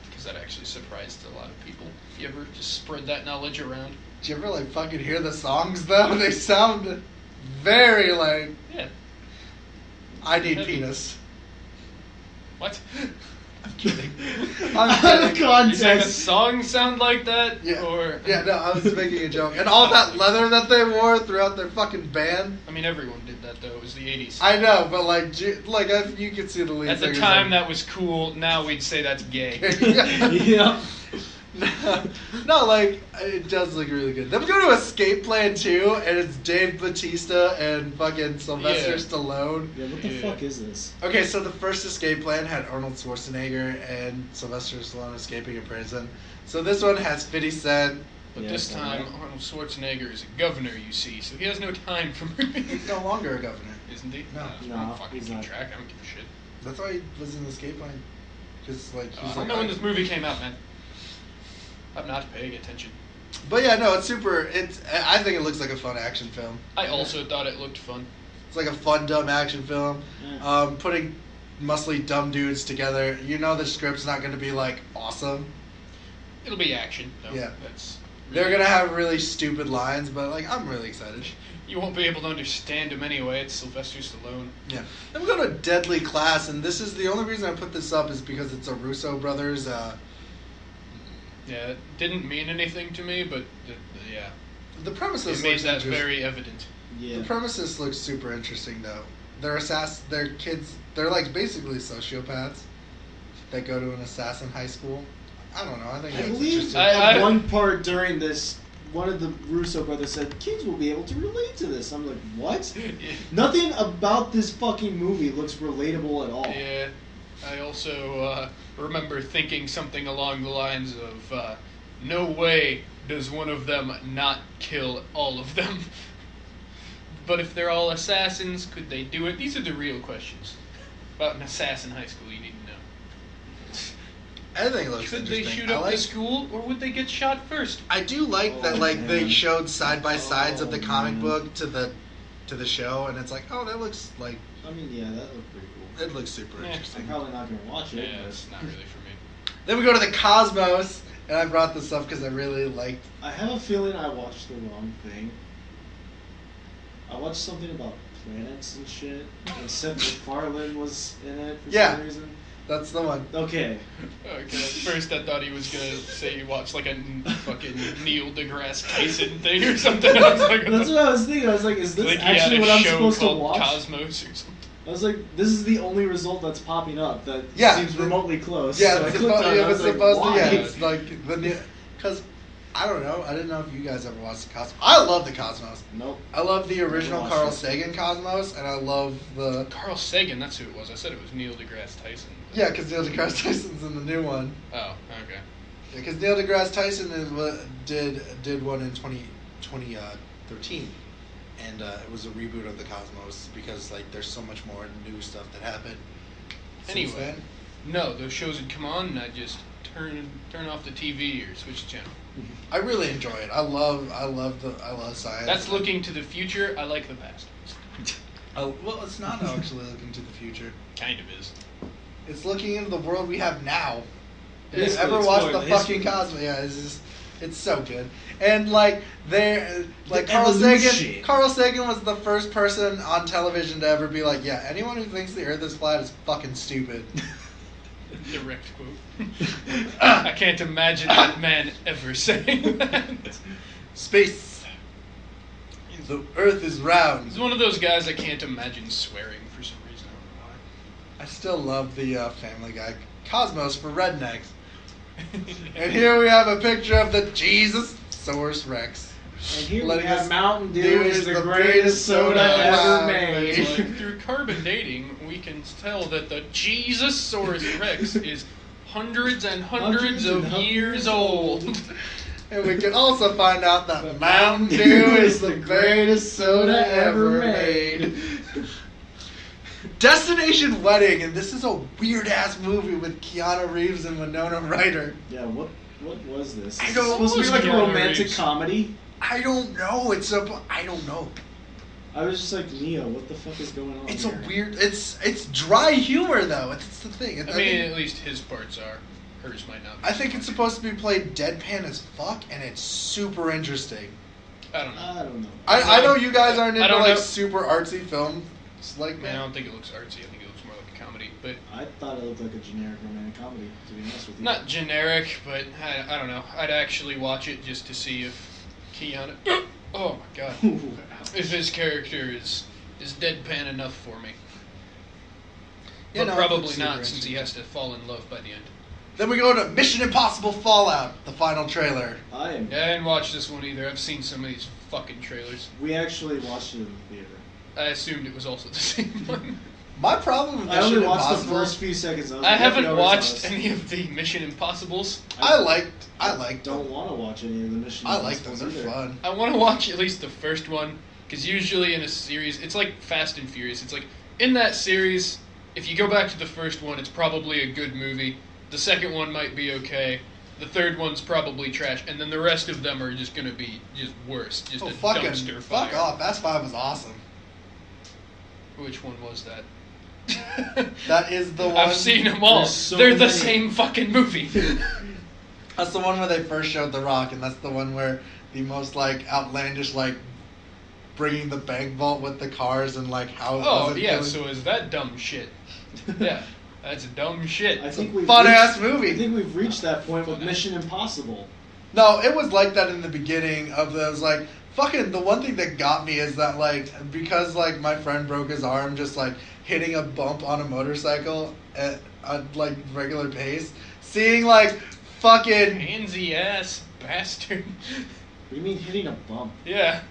S2: Because that actually surprised a lot of people. If you ever just spread that knowledge around.
S1: Did you ever like fucking hear the songs though? They sound very like
S2: Yeah.
S1: I need
S2: Heavy.
S1: penis.
S2: What?
S1: I'm kidding.
S3: Out
S1: I'm
S3: of
S1: kidding.
S2: You saying the
S3: context.
S2: songs sound like that?
S1: Yeah.
S2: Or
S1: Yeah, no, I was making a joke. And all that leather that they wore throughout their fucking band.
S2: I mean, everyone did that though. It was the 80s.
S1: I know, but like, you could see the lead
S2: At the
S1: singer's
S2: time,
S1: like-
S2: that was cool. Now we'd say that's gay.
S1: yeah.
S3: Yeah.
S1: No, like, it does look really good. Then we go to Escape Plan 2, and it's Dave Bautista and fucking Sylvester
S2: Yeah.
S1: Stallone.
S3: Yeah, what the
S2: Yeah.
S3: fuck is this?
S1: Okay, so the first Escape Plan had Arnold Schwarzenegger and Sylvester Stallone escaping in prison. So this one has 50 Cent.
S2: But
S3: Yeah,
S2: this
S3: so
S2: time,
S3: that-
S2: Arnold Schwarzenegger is a governor, you see, so he has no time for movies.
S1: He's no longer a governor.
S2: Isn't he?
S1: No.
S2: I'm
S3: No,
S2: fucking
S3: he's
S2: keep
S3: not.
S2: track. I don't give a shit.
S1: That's why he was in Escape Plan. Because, like,
S2: I
S1: he's
S2: don't
S1: like,
S2: know when this movie came out, man. I'm not paying attention.
S1: But yeah, no, it's super. I think it looks like a fun action film.
S2: I also thought it looked fun.
S1: It's like a fun, dumb action film.
S3: Yeah.
S1: Putting mostly dumb dudes together. You know the script's not going to be like awesome.
S2: It'll be action. Though.
S1: Yeah.
S2: That's
S1: They're going to have really stupid lines, but like I'm really excited.
S2: You won't be able to understand him anyway. It's Sylvester Stallone.
S1: Yeah. Then we go to Deadly Class, and this is the only reason I put this up is because it's a Russo brothers.
S2: Yeah, it didn't mean anything to me, but yeah,
S1: The premises
S2: it made
S1: looks
S2: that
S1: interesting.
S2: very evident.
S3: Yeah.
S1: The premises look super interesting though. They're kids. They're like basically sociopaths that go to an assassin high school. I don't know. I think
S3: I
S1: that's
S3: believe
S1: interesting.
S3: at one part during this, one of the Russo brothers said, kids will be able to relate to this. I'm like, what? Nothing about this fucking movie looks relatable at all.
S2: Yeah, I also remember thinking something along the lines of, no way does one of them not kill all of them. But if they're all assassins, could they do it? These are the real questions about an assassin high school you need to know.
S1: I think it looks
S2: Could they
S1: interesting.
S2: shoot up the school, or would they get shot first?
S1: I do like that.
S3: Oh,
S1: Like they
S3: man.
S1: showed side by sides of the
S3: Oh,
S1: comic
S3: man.
S1: book to the show, and it's like, oh, that looks like
S3: I mean, yeah, that looked pretty cool.
S1: it looks super
S2: Yeah.
S3: I'm
S1: interesting.
S3: probably not going to watch it.
S2: Yeah,
S3: but
S2: it's not really for me.
S1: Then we go to the Cosmos, and I brought this up because I really liked.
S3: I have a feeling I watched the wrong thing. I watched something about planets and shit, and Seth MacFarlane was in it for
S1: Yeah.
S3: some reason.
S1: That's the one.
S3: Okay.
S2: Okay, at first I thought he was gonna say he watched like a fucking Neil deGrasse Tyson thing or something. I was like,
S3: That's what I was thinking. I was like, is this
S2: like he had
S3: actually
S2: a
S3: what I'm
S2: show
S3: supposed to
S2: called
S3: watch?
S2: Cosmos or something.
S3: I was like, this is the only result that's popping up that
S1: Yeah,
S3: seems remotely close.
S1: Yeah,
S3: So I
S1: it's
S3: clicked on
S1: supposed,
S3: it,
S1: yeah,
S3: I was
S1: it's
S3: like,
S1: supposed to.
S3: why?
S1: Yeah, it's like the new. Because I don't know. I didn't know if you guys ever watched the Cosmos. I love the Cosmos.
S3: Nope.
S1: I love the original
S3: watched
S1: Carl
S3: it.
S1: Sagan Cosmos, and I love the
S2: Carl Sagan, that's who it was. I said it was Neil deGrasse Tyson.
S1: yeah, because Neil deGrasse Tyson's in the new one.
S2: Oh, okay.
S1: Because Neil deGrasse Tyson did one in 2013, and it was a reboot of the Cosmos because like there's so much more new stuff that happened. since
S2: Anyway,
S1: then.
S2: no, those shows would come on and I'd just turn off the TV or switch the channel.
S1: I really enjoy it. I love science.
S2: That's looking to the future. I like the past.
S1: Oh well, it's not actually looking to the future.
S2: Kind of is.
S1: It's looking into the world we have now. If you
S3: Basically,
S1: ever
S3: it's
S1: watched
S3: going
S1: the
S3: to
S1: fucking
S3: history.
S1: Cosmos? Yeah, it's so good. And like
S3: The
S1: Carl
S3: evolution.
S1: Sagan. Carl Sagan was the first person on television to ever be like, yeah, anyone who thinks the Earth is flat is fucking stupid.
S2: Direct quote. I can't imagine that man ever saying that.
S1: Space. The Earth is round.
S2: He's one of those guys I can't imagine swearing for some reason. I don't know
S1: I still love the Family Guy Cosmos for rednecks.
S2: why.
S1: And here we have a picture of the Jesus Source Rex.
S3: And here
S1: Letting
S3: we have
S1: us
S3: Mountain Dew
S1: do
S3: is
S1: is
S3: the
S1: the
S3: greatest
S1: greatest
S3: soda
S1: soda
S3: ever
S1: ever
S3: made.
S2: It's like, through carbon dating, we can tell that the Jesusaurus Rex is hundreds and hundreds of years old.
S1: And we can also find out that Mountain Dew is the greatest soda ever made. Destination Wedding, and this is a weird ass movie with Keanu Reeves and Winona Ryder.
S3: Yeah, what was this?
S1: I
S3: Is
S1: don't-
S3: this supposed to be like a
S2: Keanu
S3: romantic
S2: Reeves?
S3: comedy?
S1: I don't know. I don't know.
S3: I was just like, Neo, what the fuck is going on
S1: It's
S3: here?
S1: a weird. It's dry humor though. It's the thing.
S2: I mean,
S1: think,
S2: at least his parts are. Hers might not be.
S1: I think it's supposed to be played deadpan as fuck, and it's super interesting.
S2: I don't know.
S3: I don't know.
S1: I know you guys aren't
S2: I
S1: into
S2: don't
S1: like
S2: know.
S1: super artsy films like
S2: I mean, I don't think it looks artsy. I think it looks more like a comedy. But
S3: I thought it looked like a generic romantic comedy, to be honest with you.
S2: not generic, but I don't know. I'd actually watch it just to see if Keanu. Oh my god. If his character is deadpan enough for me.
S1: Yeah,
S2: But
S1: no, it
S2: probably
S1: looks
S2: not,
S1: super
S2: since he has to fall in love by the end.
S1: Then we go to Mission Impossible Fallout, the final trailer.
S3: I am.
S2: Yeah, I didn't watch this one either. I've seen some of these fucking trailers.
S3: We actually watched it in the theater.
S2: I assumed it was also the same one.
S1: My problem with
S3: I
S1: Mission
S3: only watched the
S1: Impossible.
S3: first few seconds. Was
S2: I
S3: like,
S2: haven't
S3: "Yep, we always
S2: watched
S3: saw this."
S2: any of the Mission Impossibles.
S1: I liked
S3: Don't
S1: them.
S3: want to watch any of the Mission
S1: I like them.
S3: Impossibles
S1: They're
S3: either.
S1: fun.
S2: I want to watch at least the first one, because usually in a series, it's like Fast and Furious. It's like, in that series, if you go back to the first one, it's probably a good movie. The second one might be okay. The third one's probably trash. And then the rest of them are just going to be just worse. Just
S1: Oh,
S2: a
S1: fucking
S2: dumpster
S1: fuck
S2: fire.
S1: off! Fast Five was awesome.
S2: Which one was that?
S1: That is the one.
S2: I've seen them all.
S3: There's so
S2: They're the
S3: many.
S2: same fucking movie.
S1: That's the one where they first showed The Rock, and that's the one where the most like outlandish like bringing the bank vault with the cars and like how. It
S2: Oh
S1: wasn't
S2: yeah,
S1: killing-
S2: so is that dumb shit? Yeah, that's dumb shit.
S3: I think we've
S1: fun
S3: reached-
S1: ass movie.
S3: I think we've reached that point with Mission Impossible.
S1: No, it was like that in the beginning of those like fucking. The one thing that got me is that like because like my friend broke his arm just like hitting a bump on a motorcycle at like regular pace, seeing like fucking.
S2: Handsy ass bastard.
S3: What do you mean hitting a bump?
S2: Yeah,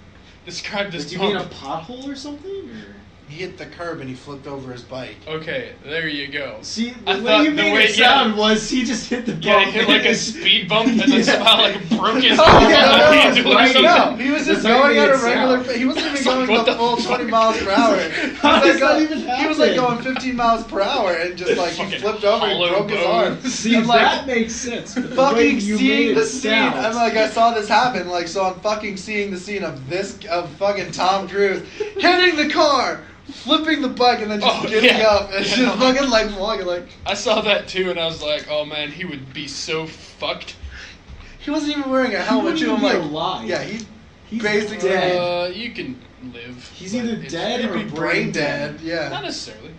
S2: describe this
S3: Do you mean a
S2: bump.
S3: pothole or something? Or?
S1: He hit the curb and he flipped over his bike.
S2: Okay, there you go.
S3: See, the
S2: I
S3: way
S2: thought
S3: you
S2: the
S3: made
S2: way-
S3: it sound was he just hit the bump.
S2: Yeah, he hit like a speed bump and then
S3: Yeah.
S2: somehow like broke his
S1: Oh,
S2: arm
S1: yeah,
S2: on the
S1: no,
S2: handle or
S3: right,
S2: something.
S1: No, he was just
S3: That's how
S1: going
S3: you
S1: at
S3: made
S1: a
S3: it
S1: regular.
S3: sound.
S1: He wasn't even
S2: It's like,
S1: going
S2: what
S1: the
S2: the
S1: full
S2: fuck?
S1: 20 miles per hour.
S3: How does that even
S1: He was like
S3: happen?
S1: going 15 miles per hour and just like he
S2: Fucking
S1: flipped over and
S2: hollow
S1: broke his
S2: bone.
S1: arm.
S3: See,
S1: I'm like,
S3: that makes sense. But the way
S1: fucking
S3: you
S1: seeing
S3: made
S1: the
S3: it
S1: scene.
S3: sound.
S1: I'm like, I saw this happen. Like, so I'm fucking seeing the scene of fucking Tom Cruise hitting the car, flipping the bike, and then just
S2: Oh,
S1: getting
S2: yeah.
S1: up and
S2: Yeah,
S1: just
S2: no.
S1: fucking like walking. Like
S2: I saw that too, and I was like, oh man, he would be so fucked.
S1: he wasn't even wearing a helmet.
S3: wouldn't
S1: Too. I'm
S3: even
S1: like,
S3: be alive.
S1: yeah, he
S3: He's
S1: basically
S3: dead.
S2: You can live.
S3: He's
S2: but
S3: either
S2: it's-
S3: dead
S1: he'd
S3: or
S1: be brain dead.
S2: Not
S1: Yeah,
S2: necessarily.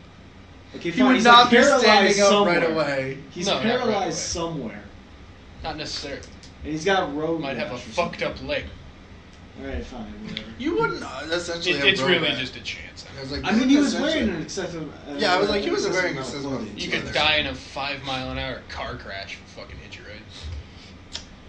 S3: Okay,
S1: he
S3: fine.
S1: would
S3: He's
S1: not
S3: like
S1: be
S3: paralyzed
S1: standing up
S3: somewhere.
S1: right away.
S3: He's
S2: No, not right
S3: paralyzed
S2: away.
S3: somewhere,
S2: Not necessarily.
S3: and he's got a road.
S2: Might have a
S3: rash or
S2: fucked up leg.
S3: something. All right, fine, whatever.
S1: You wouldn't essentially.
S2: It's
S1: have
S2: really
S1: road
S2: just a chance.
S1: I was like,
S3: I mean, he was
S1: essentially-
S3: wearing an excessive.
S1: Yeah, I was like, he wasn't wearing
S3: amount of
S1: excessive
S3: clothing.
S1: amount.
S2: You could die in a 5-mile-an-hour car crash if you fucking hit your head.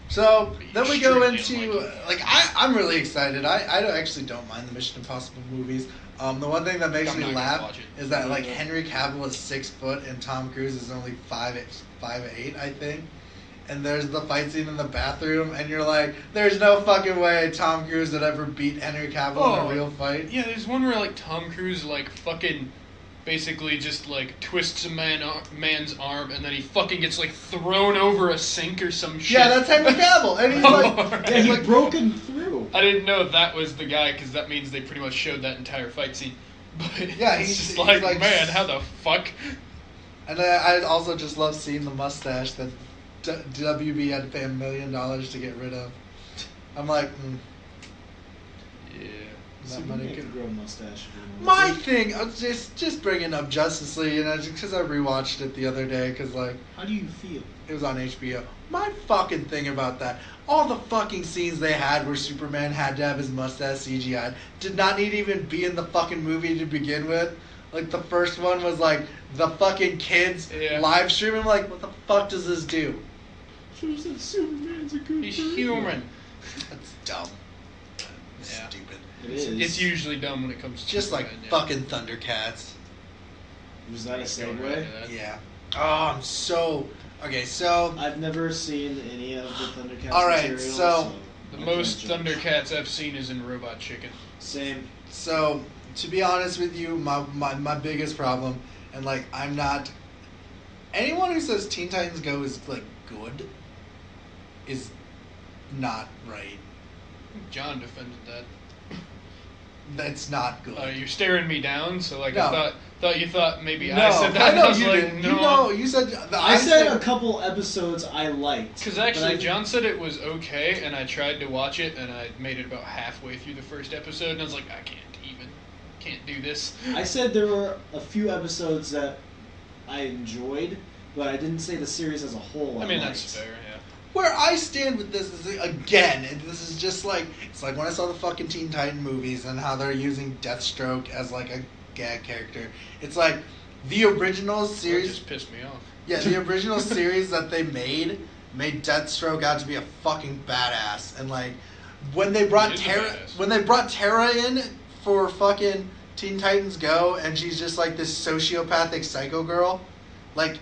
S1: So then we go
S2: Extremely
S1: into
S2: unlikely.
S1: I'm really excited. Actually don't mind the Mission Impossible movies. The one thing that makes
S2: I'm
S1: me
S2: not gonna
S1: laugh
S2: watch it.
S1: is that like Henry Cavill is 6 foot and Tom Cruise is only 5'8", I think. And there's the fight scene in the bathroom, and you're like, there's no fucking way Tom Cruise would ever beat Henry Cavill in a real fight.
S2: Yeah, there's one where like Tom Cruise like fucking basically just like twists a man's arm and then he fucking gets like thrown over a sink or some shit.
S1: Yeah, that's Henry Cavill, and he's like,
S2: Alright.
S3: Yeah,
S1: he's
S3: he
S1: like,
S3: broke him through.
S2: I didn't know that was the guy because that means they pretty much showed that entire fight scene. But
S1: Yeah,
S2: it's
S1: he's-
S2: just
S1: he's
S2: like,
S1: like-
S2: man, how the fuck?
S1: And I also just love seeing the mustache that WB had to pay $1 million to get rid of. I'm like,
S2: Yeah.
S1: that
S3: Superman
S1: money
S3: could
S1: could.
S3: grow a mustache. if he
S1: My
S3: wanted
S1: thing, I was just bringing up Justice League, just because I rewatched it the other day, because like
S3: to. How do you feel?
S1: it was on HBO. My fucking thing about that, all the fucking scenes they had where Superman had to have his mustache CGI'd did not need to even be in the fucking movie to begin with. Like the first one was like the fucking kids
S2: Yeah.
S1: live streaming. Like, what the fuck does this do?
S3: Shows that Superman's a good
S2: He's
S3: person.
S2: human.
S1: That's dumb.
S2: Yeah.
S1: Stupid.
S3: It is.
S2: It's usually dumb when it comes to
S1: Just like
S2: Superman, yeah.
S1: fucking Thundercats.
S3: Was that a
S2: Going right
S3: segue?
S2: into that.
S1: Yeah. Oh, I'm so okay. So
S3: I've never seen any of the Thundercats
S1: Alright,
S3: material,
S1: so-
S2: The
S3: I
S2: most
S3: can't judge.
S2: Thundercats I've seen is in Robot Chicken.
S3: Same.
S1: So, to be honest with you, my biggest problem, and like, I'm not. Anyone who says Teen Titans Go is like good is not right.
S2: John defended that.
S1: That's not good.
S2: You're staring me down, so like
S1: No.
S2: I thought you thought maybe
S1: no,
S2: I said that.
S1: I
S2: and
S1: know
S2: was
S1: you
S2: like,
S1: didn't.
S2: No.
S1: You know, you said.
S3: I said a
S1: said-
S3: couple episodes I liked.
S2: Because
S3: but
S2: actually,
S3: I-
S2: John said it was okay, and I tried to watch it, and I made it about halfway through the first episode, and I was like, I can't do this.
S3: I said there were a few episodes that I enjoyed, but I didn't say the series as a whole.
S2: I mean,
S3: liked.
S2: that's fair, yeah.
S1: Where I stand with this is again, and this is just like it's like when I saw the fucking Teen Titan movies and how they're using Deathstroke as like a gag character. It's like the original
S2: It
S1: series.
S2: just pissed me off.
S1: Yeah, the original series that they made Deathstroke out to be a fucking badass, and like when they brought
S2: He is a
S1: Terra,
S2: badass.
S1: when they brought Terra in for fucking Teen Titans Go, and she's just like this sociopathic psycho girl, like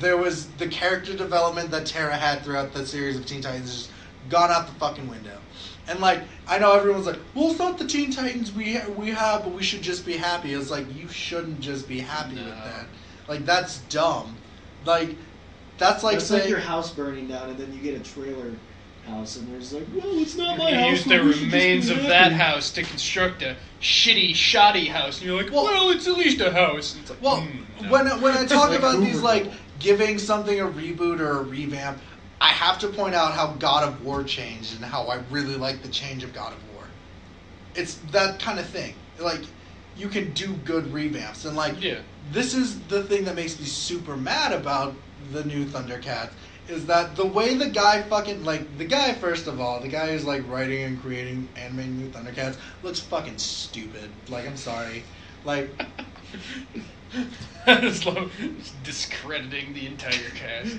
S1: there was the character development that Terra had throughout the series of Teen Titans just gone out the fucking window. And like I know everyone's like, well, it's not the Teen Titans we have, but we should just be happy. It's like you shouldn't just be happy with
S2: No.
S1: that. Like that's dumb. Like that's like
S3: That's
S1: saying
S3: like your house burning down, and then you get a trailer house, and they're just like, well, it's not my
S2: You
S3: house.
S2: use
S3: but
S2: the
S3: we should just
S2: remains
S3: be
S2: of
S3: happy."
S2: that house to construct a shitty, shoddy house, and you're like, well, it's at least a house. And it's like,
S1: Well,
S2: no.
S1: when I talk
S3: Like
S1: about these,
S3: Hooverville.
S1: like, giving something a reboot or a revamp, I have to point out how God of War changed and how I really like the change of God of War. It's that kind of thing. Like, you can do good revamps. And, like,
S2: Yeah.
S1: this is the thing that makes me super mad about the new Thundercats, is that the way the guy fucking, like, the guy, first of all, the guy who's, like, writing and creating animating new Thundercats looks fucking stupid. Like, I'm sorry. Like...
S2: It's discrediting the entire cast.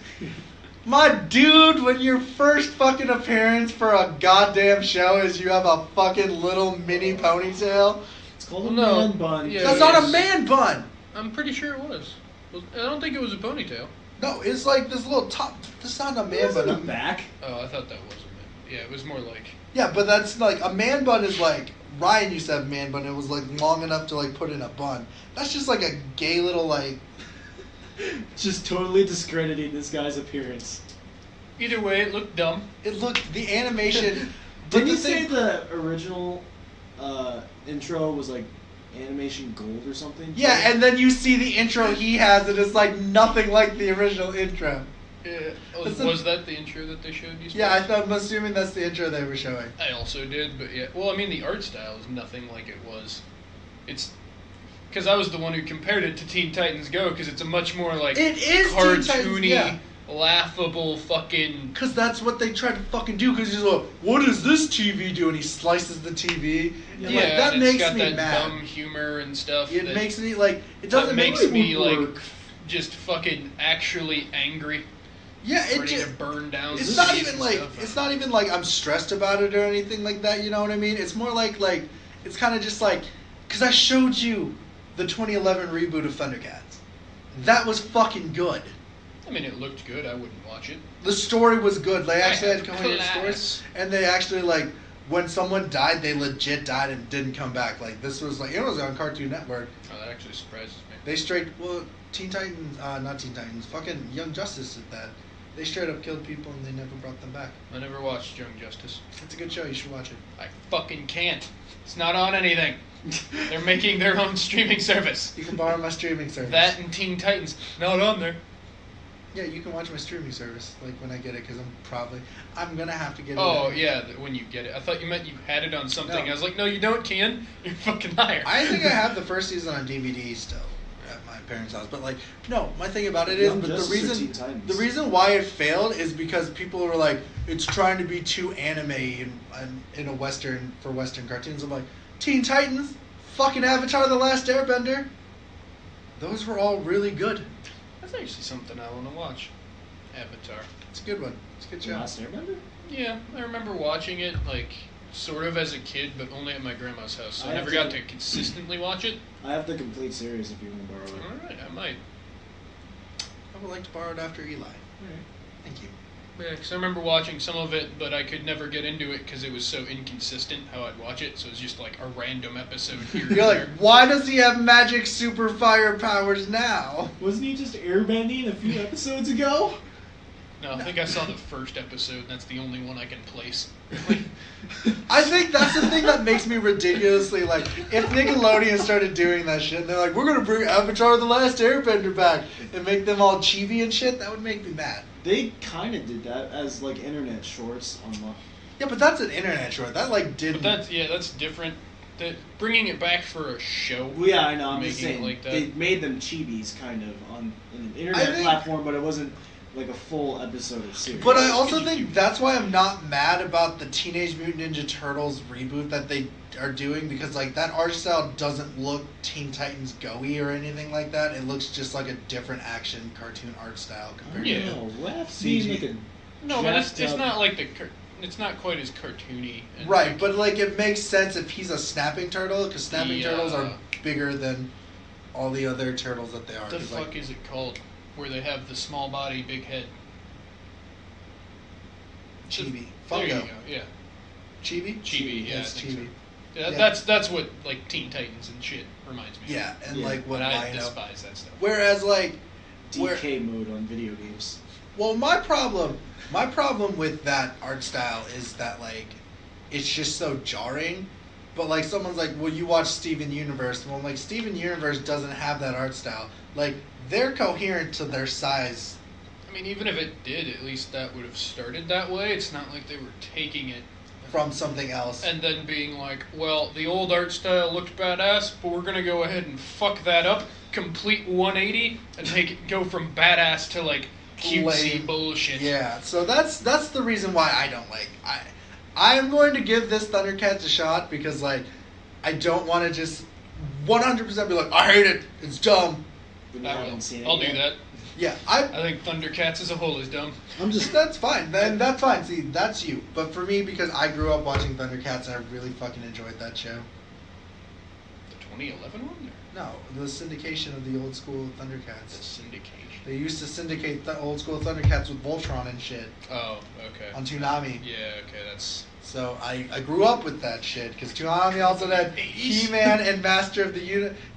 S1: My dude, when your first fucking appearance for a goddamn show is you have a fucking little mini ponytail,
S3: It's called a
S2: No,
S3: man bun.
S2: yeah.
S1: that's not a man bun.
S2: I'm pretty sure it was. I don't think it was a ponytail.
S1: No, it's like this little top. That's not a
S3: It
S1: man
S3: was in
S1: bun.
S3: the back.
S2: Oh, I thought that was a man. Yeah, it was more like...
S1: Yeah, but that's like a man bun is like Ryan used to have a man bun. It was like long enough to like put in a bun. That's just like a gay little like.
S3: Just totally discrediting this guy's appearance.
S2: Either way, it looked dumb.
S1: It looked the animation. but
S3: Didn't
S1: the
S3: you say
S1: thing-
S3: the original intro was like animation gold or something?
S1: Yeah, and then you see the intro he has, and it's like nothing like the original intro.
S2: Yeah.
S1: That's
S2: Was that the intro that they showed you?
S1: Yeah, I'm assuming that's the intro they were showing.
S2: I also did, but yeah. Well, I mean, the art style is nothing like it was. It's because I was the one who compared it to Teen Titans Go, because it's a much more like
S1: It is Teen
S2: cartoony,
S1: Titans, yeah.
S2: laughable fucking.
S1: Because that's what they tried to fucking do. Because he's like, what does this TV do? And he slices the TV. And
S2: Yeah,
S1: like, that
S2: and it's
S1: makes
S2: got
S1: me
S2: that
S1: mad.
S2: dumb humor and stuff.
S1: It
S2: that,
S1: makes me like it
S2: that
S1: doesn't
S2: makes
S1: make
S2: me like
S3: work.
S2: just fucking actually angry,
S1: yeah. It
S2: ready
S1: just
S2: to burn down.
S1: it's
S2: cities
S1: not
S2: and
S1: even like
S2: stuff.
S1: it's not even like I'm stressed about it or anything like that. You know what I mean? It's more like it's kind of just like because I showed you the 2011 reboot of Thundercats. That was fucking good.
S2: I mean, it looked good. I wouldn't watch it.
S1: The story was good. They actually had coherent
S2: Class.
S1: stories, and they actually like when someone died, they legit died and didn't come back. Like this was like it was on Cartoon Network.
S2: Oh, that actually surprises me.
S1: They Teen Titans, not Teen Titans, fucking Young Justice did that. They straight up killed people and they never brought them back.
S2: I never watched Young Justice.
S1: It's a good show. You should watch it.
S2: I fucking can't. It's not on anything. They're making their own streaming service.
S1: You can borrow my streaming service.
S2: That and Teen Titans, not on there.
S1: Yeah, you can watch my streaming service like when I get it because I'm gonna have to get it.
S2: Oh,
S1: in.
S2: yeah, when you get it. I thought you meant you had it on something.
S1: No.
S2: I was like, no, you don't, Ken. You're fucking liar.
S1: I think I have the first season on DVD still at my parents' house. But like, no, my thing about it is,
S3: Young
S1: but
S3: Justice
S1: the
S3: or
S1: reason
S3: Teen Titans?
S1: the reason why it failed is because people were like, it's trying to be too anime in a Western for Western cartoons. I'm like, Teen Titans, fucking Avatar: The Last Airbender. Those were all really good.
S2: That's actually something I want to watch. Avatar.
S1: It's a good one. It's a good
S3: The
S1: show.
S3: Last Airbender?
S2: Yeah, I remember watching it, like, sort of as a kid, but only at my grandma's house, so I
S3: I
S2: never
S3: have
S2: got
S3: to-
S2: to consistently watch it.
S3: I have the complete series if you want to borrow it.
S2: Alright, I might.
S1: I would like to borrow it after Eli. Thank you.
S2: Yeah, because I remember watching some of it, but I could never get into it because it was so inconsistent how I'd watch it, so it was just like a random episode here and
S1: You're like,
S2: there.
S1: why does he have magic super fire powers now?
S3: Wasn't he just airbending a few episodes ago?
S2: No, I think I saw the first episode, and that's the only one I can place.
S1: I think that's the thing that makes me ridiculously like, if Nickelodeon started doing that shit, and they're like, we're gonna bring Avatar: The Last Airbender back and make them all chibi and shit, that would make me mad.
S3: They kind of did that as like internet shorts on the.
S1: Yeah, but that's an internet short. That like didn't.
S2: But that's different. That bringing it back for a show.
S3: Well, yeah, I know. I'm just
S2: Making it
S3: saying
S2: like that.
S3: they made them chibis kind of on an internet
S1: think-
S3: platform, but it wasn't like a full episode of series.
S1: But I also think that's why I'm not mad about the Teenage Mutant Ninja Turtles reboot that they are doing, because like that art style doesn't look Teen Titans Go-y or anything like that. It looks just like a different action cartoon art style compared
S2: Yeah.
S1: to.
S3: No, Raph
S1: CG.
S3: being like a
S2: No, but it's
S3: jacked up-
S2: not like it's not quite as cartoony. And
S1: Right,
S2: like,
S1: but like it makes sense if he's a snapping turtle, because snapping turtles are bigger than all the other turtles that they are.
S2: what the
S1: 'cause,
S2: fuck
S1: like,
S2: is it called? Where they have the small body, big head.
S1: Chibi.
S2: There you
S1: Fungo.
S2: go. Yeah,
S1: Chibi?
S2: Chibi. Yeah, I
S1: It's
S2: think
S1: Chibi.
S2: so. Yeah,
S1: Yeah.
S2: that's what like Teen Titans and shit reminds me.
S1: Yeah, and
S3: Yeah.
S1: like what
S2: But I
S1: Lion-O.
S2: despise that stuff.
S1: Whereas like, where,
S3: DK mode on video games.
S1: Well, my problem with that art style is that like, it's just so jarring. But like, someone's like, "Well, you watch Steven Universe." Well, like, Steven Universe doesn't have that art style. Like, they're coherent to their size.
S2: I mean, even if it did, at least that would have started that way. It's not like they were taking it
S1: From something else.
S2: and then being like, well, the old art style looked badass, but we're gonna go ahead and fuck that up, complete 180, and make it go from badass to like cutesy
S1: Lame.
S2: bullshit.
S1: Yeah, so that's the reason why I don't like. I am going to give this Thundercats a shot because like, I don't want to just 100% be like, I hate it, it's dumb.
S3: But I haven't seen it
S2: I'll do
S3: yet.
S2: that.
S1: Yeah,
S2: I think Thundercats as a whole is dumb.
S3: I'm just.
S1: That's fine. Then that's fine. See, that's you. But for me, because I grew up watching Thundercats, and I really fucking enjoyed that show.
S2: The 2011 one?
S1: No, the syndication of the old school
S2: The
S1: Thundercats.
S2: syndication.
S1: They used to syndicate the old school Thundercats with Voltron and shit
S2: Oh, okay.
S1: on Toonami.
S2: Yeah, okay, that's...
S1: So I grew up with that shit because Toonami also had He-Man and Master of the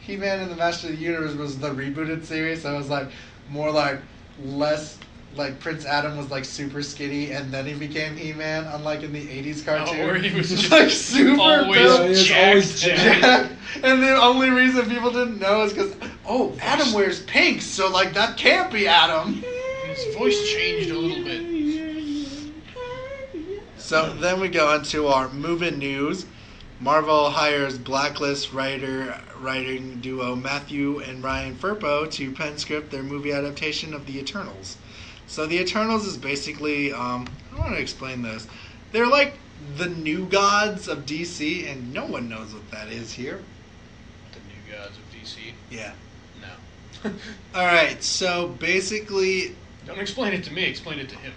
S1: He-Man and the Master of the Universe was the rebooted series. So it was like more like less like Prince Adam was like super skinny and then he became He-Man, unlike in the '80s cartoon.
S2: Oh, where he was just
S1: like super
S2: always
S1: built.
S3: he was
S2: jacked.
S3: always jacked.
S1: Jack. And the only reason people didn't know is because Adam wears pink, so like that can't be Adam.
S2: His voice changed a little bit.
S1: So then we go into our move-in news. Marvel hires Blacklist writing duo Matthew and Ryan Firpo to pen script their movie adaptation of The Eternals. So The Eternals is basically, I want to explain this. They're like the new gods of DC, and no one knows what that is here.
S2: The new gods of DC?
S1: Yeah.
S2: No.
S1: Alright, so basically...
S2: Don't explain it to me, explain it to him.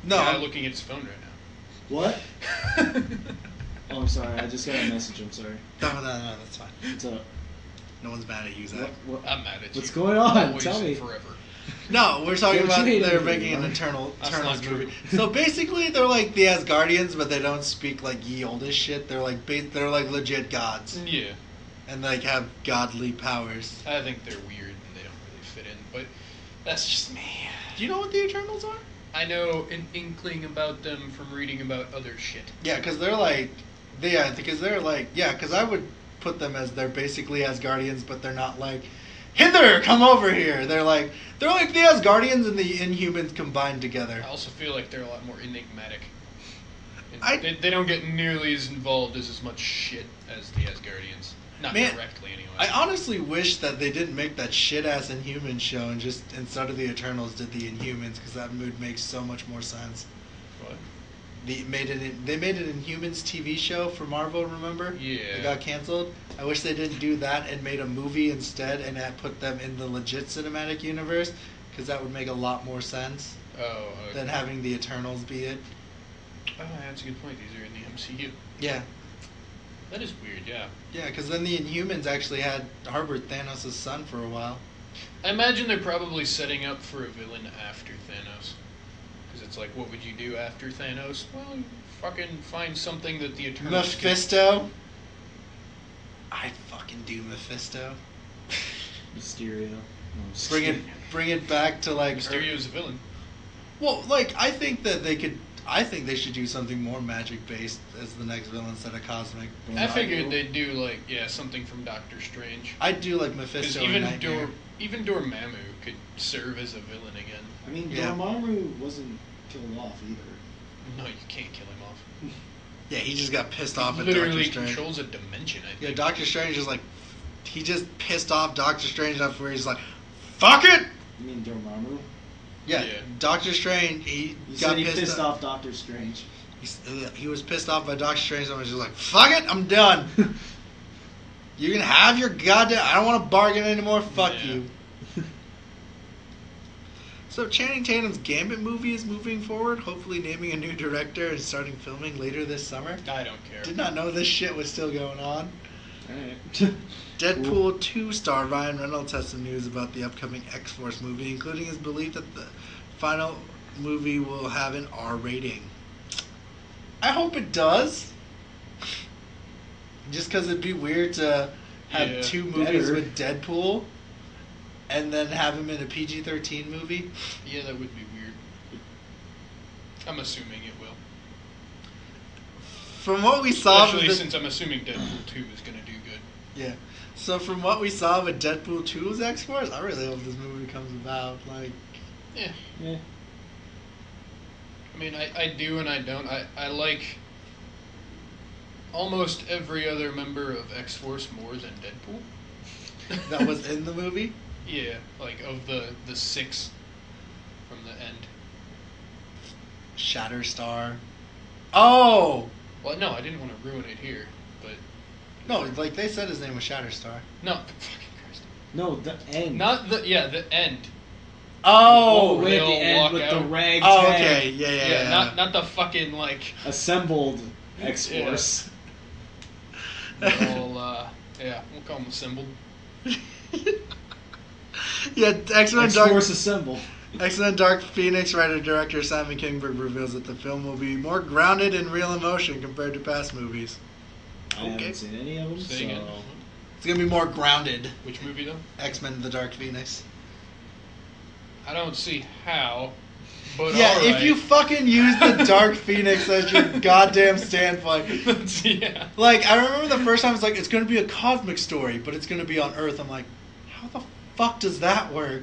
S1: No,
S2: Guy
S1: I'm-
S2: looking at his phone right
S3: What?
S2: now.
S3: Oh, I'm sorry. I just got a message. I'm sorry.
S1: no, that's fine.
S3: What's up?
S1: No one's mad at you, Zach.
S3: What?
S2: I'm mad at you.
S3: What's going on?
S2: Always
S3: Tell me.
S2: and forever.
S1: No, we're talking
S3: Don't
S1: about
S3: you hate
S1: they're
S3: everything,
S1: making an
S3: right?
S1: Eternals
S2: That's not
S1: movie. So basically, they're like the Asgardians, but they don't speak like ye oldish shit. They're like they're like legit gods,
S2: Yeah.
S1: and like have godly powers.
S2: I think they're weird and they don't really fit in, but that's just me.
S1: Do you know what the Eternals are?
S2: I know an inkling about them from reading about other shit.
S1: Yeah, because they're like, because I would put them as they're basically Asgardians, but they're not like, hither, come over here. They're like the Asgardians and the Inhumans combined together.
S2: I also feel like they're a lot more enigmatic. And
S1: I-
S2: they don't get nearly as involved as much shit as the Asgardians. Not
S1: Man,
S2: directly, anyway.
S1: I honestly wish that they didn't make that shit ass Inhumans show and just instead of the Eternals did the Inhumans because that would make so much more sense.
S2: What?
S1: They made an Inhumans TV show for Marvel. Remember?
S2: Yeah.
S1: It got canceled. I wish they didn't do that and made a movie instead and had put them in the legit cinematic universe because that would make a lot more sense
S2: Oh, okay.
S1: than having the Eternals be it.
S2: Oh, that's a good point. These are in the MCU.
S1: Yeah.
S2: That is weird, yeah.
S1: Yeah, because then the Inhumans actually had harbored Thanos' son for a while.
S2: I imagine they're probably setting up for a villain after Thanos. Because it's like, what would you do after Thanos? Well, you fucking find something that the Eternals can-
S1: Mephisto? I'd fucking do Mephisto.
S3: Mysterio. No, I'm just
S1: Bring it,
S3: kidding.
S1: bring it back to like.
S2: Mysterio's a villain.
S1: Well, like I think that they could. I think they should do something more magic based as the next villain instead of cosmic.
S2: I figured they'd do, like, yeah, something from Doctor Strange.
S1: I'd do like
S2: Because
S1: Mephisto and Nightmare.
S2: even Dormammu could serve as a villain again.
S3: I mean,
S1: Yeah.
S3: Dormammu wasn't killed off either.
S2: No, you can't kill him off.
S1: Yeah, he just got pissed off at
S2: Literally
S1: Doctor Strange.
S2: controls a dimension, I think.
S1: Yeah, Doctor Strange is like, he just pissed off Doctor Strange enough where he's like, fuck it.
S3: You mean Dormammu?
S1: Yeah,
S2: Yeah.
S1: Doctor Strange. He
S3: You
S1: got
S3: said he pissed off Doctor Strange.
S1: He was pissed off by Doctor Strange and was just like, fuck it, I'm done. You can have your goddamn. I don't want to bargain anymore. Fuck
S2: Yeah.
S1: you. So Channing Tatum's Gambit movie is moving forward, hopefully naming a new director and starting filming later this summer.
S2: I don't care.
S1: Did not know this shit was still going on.
S3: Alright.
S1: Deadpool 2 star Ryan Reynolds has some news about the upcoming X-Force movie, including his belief that the final movie will have an R rating. I hope it does. Just because it'd be weird to have
S2: Yeah.
S1: two movies
S3: Better.
S1: with Deadpool. and then have him in a PG-13 movie.
S2: Yeah, that would be weird. I'm assuming it will.
S1: From what we saw,
S2: Especially since I'm assuming Deadpool 2 is going to do good.
S1: Yeah. So from what we saw with Deadpool 2's X-Force, I really hope this movie comes about. Like,
S2: Yeah.
S3: Yeah.
S2: I mean, I do and I don't. I like almost every other member of X-Force more than Deadpool.
S1: that was in the movie.
S2: Yeah, like of the 6 from the end.
S1: Shatterstar. Oh!
S2: Well, no, I didn't want to ruin it here, but
S1: No, like they said his name was Shatterstar.
S2: no, fucking Christ.
S3: No, the end.
S2: Not the end.
S1: Oh!
S3: way at the
S2: They'll
S3: end
S2: walk
S3: with
S2: out.
S3: the rag
S1: Oh,
S3: tag.
S1: okay. Yeah.
S2: Not the fucking like
S3: Assembled X-Force.
S2: we'll call them assembled.
S1: Yeah, X-Men
S3: X-Force
S1: Dark...
S3: Assembled.
S1: X-Men Dark Phoenix writer-director Simon Kinberg reveals that the film will be more grounded in real emotion compared to past movies.
S3: I haven't seen any of them,
S2: Say again.
S3: so...
S1: It's going to be more grounded.
S2: Which movie though?
S1: X-Men The Dark Phoenix.
S2: I don't see how. But
S1: Yeah,
S2: all right.
S1: if you fucking use the Dark Phoenix as your goddamn standpoint.
S2: Yeah.
S1: Like, I remember the first time it's like, it's going to be a cosmic story, but it's going to be on Earth. I'm like, how the fuck does that work?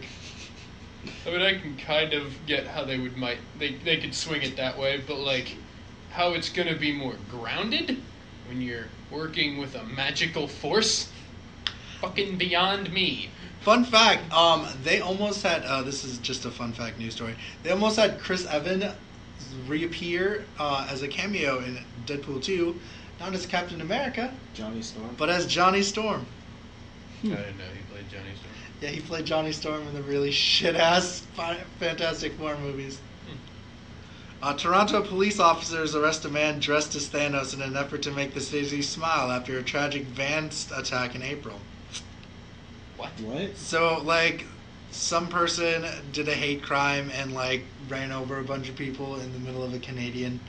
S2: I mean, I can kind of get how they could swing it that way, but like, how it's gonna be more grounded when you're working with a magical force, fucking beyond me.
S1: Fun fact, they almost had, this is just a fun fact news story, they almost had Chris Evans reappear as a cameo in Deadpool 2, not as Captain America,
S3: Johnny Storm.
S1: but as Johnny Storm.
S2: I didn't know he played Johnny Storm.
S1: Yeah, he played Johnny Storm in the really shit-ass Fantastic Four movies. Toronto police officers arrest a man dressed as Thanos in an effort to make the city smile after a tragic van attack in April.
S3: What?
S1: So, like, some person did a hate crime and, like, ran over a bunch of people in the middle of a Canadian...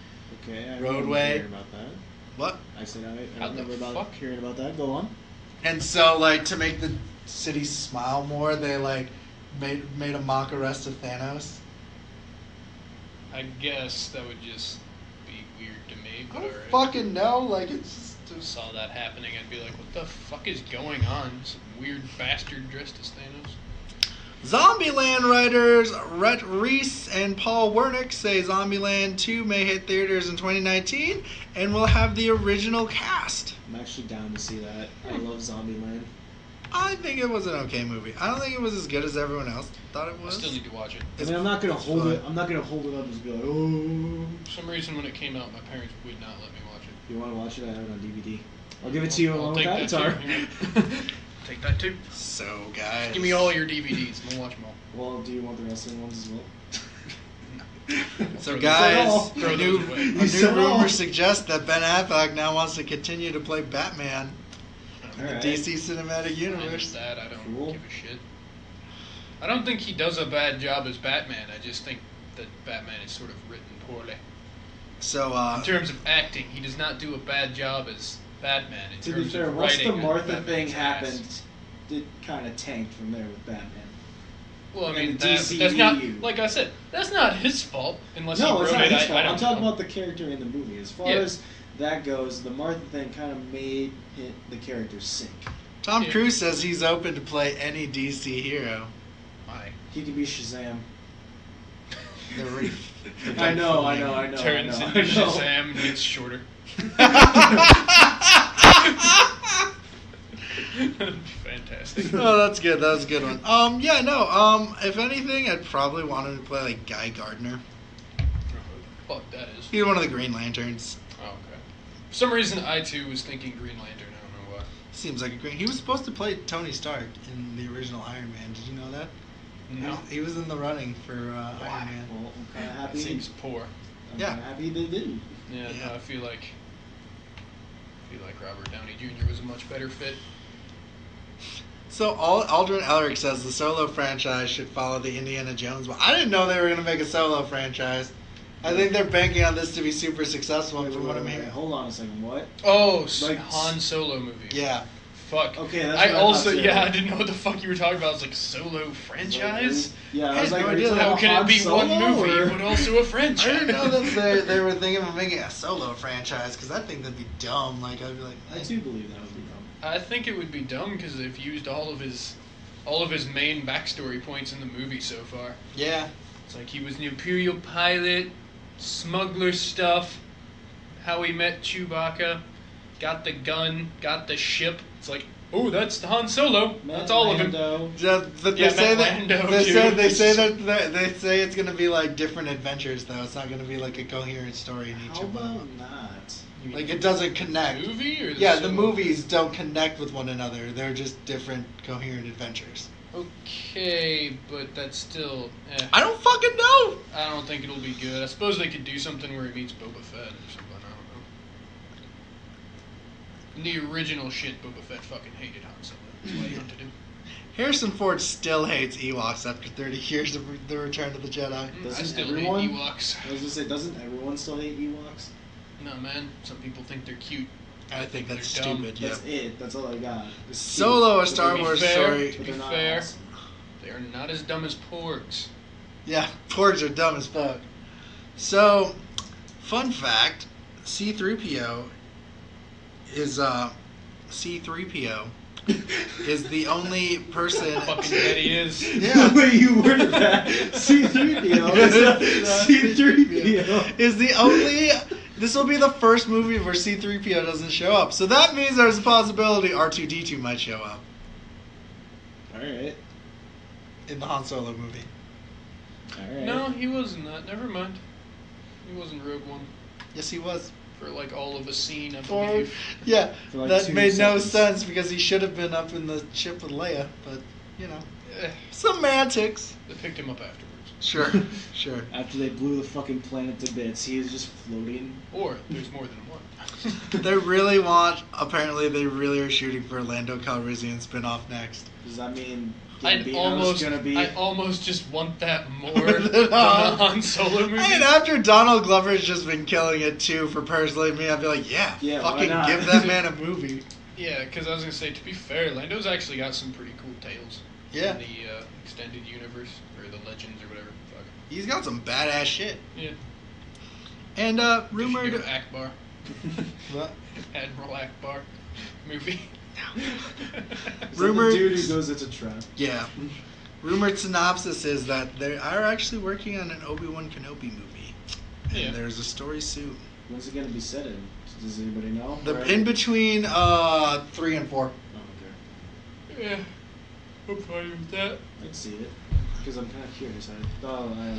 S3: Okay, I
S1: Roadway.
S3: remember hearing about that.
S1: What?
S3: I said I
S2: How the
S3: remember about
S2: fuck?
S3: hearing about that. Go on.
S1: And so, like, to make the city smile more, they, like, made a mock arrest of Thanos.
S2: I guess that would just be weird to me,
S1: I
S2: but
S1: don't
S2: alright.
S1: fucking know, like, it's just...
S2: If I saw that happening, I'd be like, what the fuck is going on? Some weird bastard dressed as Thanos?
S1: Zombieland writers Rhett Reese and Paul Wernick say Zombieland 2 may hit theaters in 2019 and will have the original cast.
S3: I'm actually down to see that. I love Zombieland.
S1: I think it was an okay movie. I don't think it was as good as everyone else thought it
S2: I
S1: was.
S2: still need to watch it.
S3: I mean, I'm not gonna
S1: It's
S3: hold
S1: fun.
S3: it. I'm not gonna hold it up and just be like, oh.
S2: For some reason, when it came out, my parents would not let me watch it.
S3: You want to watch it? I have it on DVD. I'll give it to you
S2: I'll
S3: along with
S2: take that
S3: Avatar.
S2: too. Take that too.
S1: So, guys.
S2: Give me all your DVDs. We'll watch them all.
S3: Well, do you want the wrestling ones as well?
S1: So,
S2: Throw
S1: guys,
S2: throw
S1: a
S2: those
S1: new,
S2: away.
S1: a
S3: You
S1: new
S3: said all.
S1: rumor suggests that Ben Affleck now wants to continue to play Batman in
S3: Alright.
S1: the DC Cinematic
S2: Minus
S1: Universe.
S2: that, I don't
S3: Cool.
S2: give a shit. I don't think he does a bad job as Batman. I just think that Batman is sort of written poorly.
S1: So,
S2: In terms of acting, he does not do a bad job as Batman. In
S3: To be
S2: terms
S3: fair,
S2: of
S3: once the
S2: writing,
S3: Martha
S2: Batman's
S3: thing
S2: ass.
S3: happened, it kind of tanked from there with Batman.
S2: Well, I mean,
S3: and
S2: that's
S3: DCEU.
S2: not, like I said, that's not his fault unless
S3: No,
S2: he
S3: it's
S2: wrote
S3: not
S2: it.
S3: his
S2: I
S3: fault.
S2: don't
S3: I'm talking
S2: know.
S3: about the character in the movie. As far
S2: Yeah.
S3: as that goes, the Martha thing kind of made the character sink.
S1: Tom
S2: Yeah.
S1: Cruise says he's open to play any DC hero.
S2: Why?
S3: He could be Shazam.
S1: They're really
S3: I know.
S2: Turns
S3: I know.
S2: into Shazam and gets shorter. Fantastic.
S1: Oh, that's good. That was a good one. Yeah, no. If anything, I'd probably want him to play like Guy Gardner.
S2: Fuck that is.
S1: He's one of the Green Lanterns.
S2: Oh, okay. For some reason, I too was thinking Green Lantern. I don't know why.
S1: Seems like a great. He was supposed to play Tony Stark in the original Iron Man. Did you know that?
S2: No.
S1: He was in the running for Iron Man.
S3: Well, I'm kind of
S2: That
S3: happy.
S2: seems poor.
S3: I'm
S1: Yeah.
S3: kinda happy they didn't.
S2: Yeah,
S1: Yeah.
S2: No, I feel like Robert Downey Jr. was a much better fit.
S1: So Aldrin Elric says the Solo franchise should follow the Indiana Jones one. I didn't know they were going to make a Solo franchise. I think they're banking on this to be super successful.
S3: Wait,
S1: from what I'm hearing.
S3: hold on a second. What?
S2: Oh,
S3: Like-
S2: Han Solo movie.
S1: Yeah.
S2: fuck.
S3: Okay, that's
S2: I
S3: what
S2: also,
S3: thought, too.
S2: yeah, I didn't know what the fuck you were talking about. I was like, solo franchise?
S3: Yeah, I
S1: I
S3: was
S1: had
S3: like,
S1: no
S3: are you
S1: idea
S3: talking
S2: How
S3: about
S2: can it
S3: Han
S2: be one
S3: Solo,
S2: movie,
S3: or-
S2: but also a franchise?
S1: I didn't know that they were thinking of making a solo franchise because I think that'd be dumb. Like I'd be like,
S3: I do believe that would be dumb.
S2: I think it would be dumb because they've used all of his main backstory points in the movie so far.
S1: yeah.
S2: It's like he was an Imperial pilot, smuggler stuff, how he met Chewbacca, got the gun, got the ship. It's like, oh, that's Han Solo. That's all of him.
S3: Lando.
S1: But they
S2: Yeah,
S1: say
S2: Matt
S1: that
S2: Lando,
S1: they
S2: too.
S1: say they say that they say it's gonna be like different adventures though. It's not gonna be like a coherent story in each
S3: How
S1: of them.
S3: about not?
S2: You mean
S1: Like it doesn't connect.
S2: the movie or the
S1: Yeah, the
S2: solo?
S1: movies don't connect with one another. They're just different coherent adventures.
S2: Okay, but that's still.
S1: I don't fucking know.
S2: I don't think it'll be good. I suppose they could do something where he meets Boba Fett or something. I don't know. In the original shit, Boba Fett fucking hated Han Solo. That's what he had to do.
S1: Harrison Ford still hates Ewoks after 30 years of the Return of the Jedi.
S2: I
S3: Doesn't
S2: still
S3: everyone?
S2: hate Ewoks.
S3: I was gonna say, doesn't everyone still hate Ewoks?
S2: No, man. Some people think they're cute.
S1: I think that's
S2: They're dumb.
S1: stupid. Yeah.
S3: That's it. That's all I got. It's
S1: Solo, a
S3: cute,
S1: Star
S3: but
S2: To be
S1: Wars
S2: fair,
S1: story.
S2: To
S3: But
S2: be
S3: they're not
S2: fair,
S3: awesome.
S2: they are not as dumb as porgs.
S1: Yeah, porgs are dumb as fuck. So, fun fact: C-3PO is C-3PO is the only person.
S2: Fucking bet he is.
S1: Yeah.
S3: The way you worded that, C-3PO. C-3PO.
S1: Is the only. This will be the first movie where C-3PO doesn't show up. So that means there's a possibility R2-D2 might show up
S3: All right.
S1: in the Han Solo movie.
S3: All right.
S2: No, he wasn't that. Never mind. He wasn't Rogue One
S1: Yes, he was.
S2: for like all of a scene, I
S1: For,
S2: believe.
S1: yeah,
S3: For like
S1: that
S3: 2
S1: made no
S3: seconds.
S1: sense because he should have been up in the ship with Leia. But you know,
S2: Eh,
S1: semantics.
S2: they picked him up afterwards.
S1: Sure, sure.
S3: After they blew the fucking planet to bits, he is just floating.
S2: Or there's more than one.
S1: They really want. Apparently, they really are shooting for a Lando Calrissian spin-off next.
S3: Does that mean
S2: I'd
S3: Gambino's gonna be?
S2: I almost just want that more
S1: Than
S2: than the
S1: Han.
S2: Han Solo movie.
S1: And after Donald Glover's just been killing it too, for personally me, I'd be like, yeah
S3: Yeah, why
S1: fucking
S3: not?
S1: give that man a movie.
S2: Yeah, because I was gonna say, to be fair, Lando's actually got some pretty cool tales
S1: Yeah,
S2: in the extended universe or the Legends or whatever. Fuck.
S1: he's got some badass shit.
S2: Yeah.
S1: And
S2: They should
S1: rumored.
S2: do Akbar,
S1: What?
S2: Admiral Akbar movie.
S3: Is that
S1: Rumored-
S3: the dude who goes into trap.
S1: Yeah. Rumored synopsis is that they are actually working on an Obi-Wan Kenobi movie, and
S2: Yeah.
S1: there's a story soon.
S3: When's it gonna be set in? Does anybody know?
S1: The
S3: Or-
S1: in between 3 and 4.
S3: Oh, okay.
S2: Yeah, I'm fine with that.
S3: I'd see it because I'm kind of curious.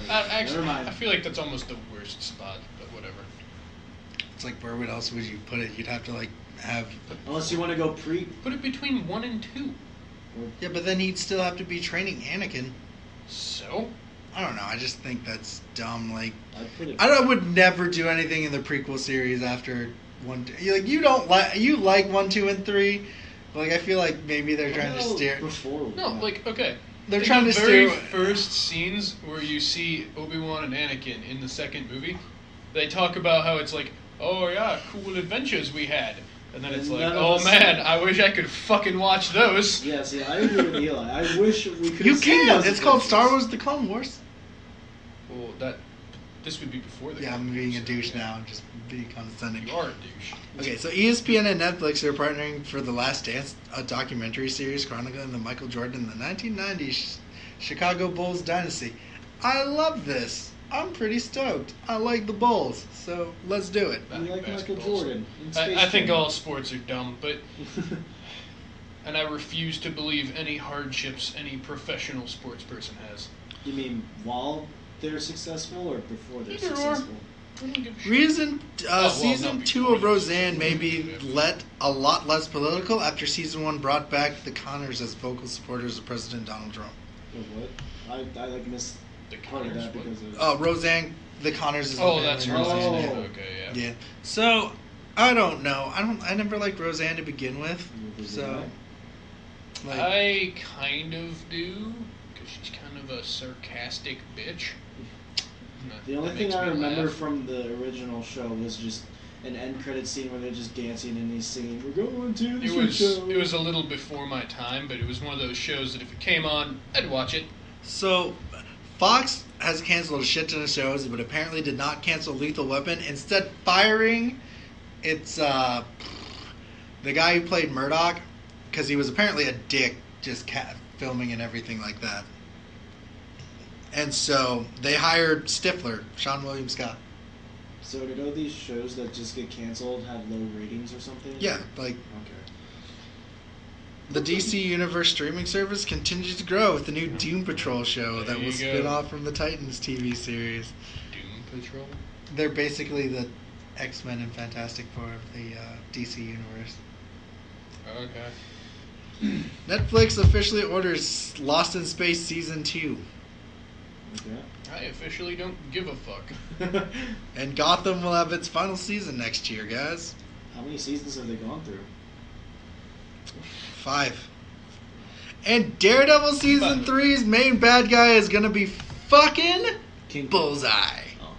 S2: Actually,
S3: never mind.
S2: I feel like that's almost the worst spot, but whatever.
S1: It's like where else would you put it? You'd have to like have.
S3: Unless you want to go pre.
S2: Put it between 1 and 2.
S1: Yeah, but then he'd still have to be training Anakin.
S2: So?
S1: I don't know. I just think that's dumb. Like,
S3: I'd put it.
S1: I would never do anything in the prequel series after 1. You don't like 1, 2, and 3. But like I feel like maybe they're trying to steer.
S3: Before.
S2: No, like, okay.
S1: They're
S2: In
S1: trying
S2: the
S1: to
S2: very
S1: steer.
S2: first scenes where you see Obi-Wan and Anakin in the second movie, they talk about how it's like, oh yeah, cool adventures we had. And then it's
S3: And
S2: like,
S3: none of
S2: oh
S3: us-
S2: man, I wish I could fucking watch those.
S3: Yeah, see, I agree with Eli. I wish we could.
S1: You
S3: have seen
S1: can.
S3: those
S1: It's called
S3: adventures.
S1: Star Wars: The Clone Wars.
S2: Well, this would be before the
S1: Yeah, I'm
S2: Clone
S1: being a
S2: Wars,
S1: douche
S2: yeah.
S1: now. I'm just being condescending.
S2: You are a douche.
S1: Okay, so ESPN and Netflix are partnering for The Last Dance, a documentary series chronicling the Michael Jordan in the 1990s Chicago Bulls dynasty. I love this. I'm pretty stoked. I like the Bulls, so let's do it.
S2: I
S3: You
S2: think
S3: like Michael
S2: basketball's-
S3: Jordan. in Space
S2: I think
S3: Jam.
S2: all sports are dumb, but and I refuse to believe any hardships any professional sports person has.
S3: You mean while they're successful or before they're
S2: Either or.
S3: successful?
S2: I don't give a shit.
S1: Reason
S2: well,
S1: season
S2: no,
S1: 2
S2: before
S1: of
S2: you-
S1: Roseanne may be a lot less political after season 1 brought back the Connors as vocal supporters of President Donald Trump.
S3: Or what? I like missed
S2: The
S3: part of
S2: Connors,
S3: that
S2: what?
S3: because of.
S1: Roseanne, the Connors is the
S2: Oh,
S1: family
S2: that's
S1: in
S2: Roseanne.
S1: Roseanne.
S3: Oh.
S2: Okay, yeah.
S1: Yeah. So I don't know. I never liked Roseanne to begin with. So like
S2: I kind of do, because she's kind of a sarcastic bitch.
S3: The only
S2: That
S3: thing
S2: makes
S3: I
S2: me
S3: remember
S2: laugh.
S3: from the original show was just an end credit scene where they're just dancing and he's singing, "We're going to the
S2: It
S3: show."
S2: was a little before my time, but it was one of those shows that if it came on, I'd watch it.
S1: So, Fox has canceled a shit ton of shows, but apparently did not cancel Lethal Weapon. Instead, firing its the guy who played Murdoch, because he was apparently a dick, just filming and everything like that. And so they hired Stifler, Sean William Scott.
S3: So did all these shows that just get canceled have low ratings or something?
S1: Yeah, like
S3: Okay.
S1: the DC Universe streaming service continues to grow with the new Doom Patrol show
S2: There
S1: that will
S2: you
S1: spin
S2: go.
S1: off from the Titans TV series.
S2: Doom Patrol?
S1: They're basically the X-Men and Fantastic Four of the DC Universe.
S2: Okay.
S1: Netflix officially orders Lost in Space Season 2.
S3: Okay.
S2: I officially don't give a fuck.
S1: And Gotham will have its final season next year, guys.
S3: How many seasons have they gone through?
S1: 5. And Daredevil Season
S2: 5.
S1: 3's main bad guy is gonna be fucking
S3: King
S1: Bullseye.
S3: Oh.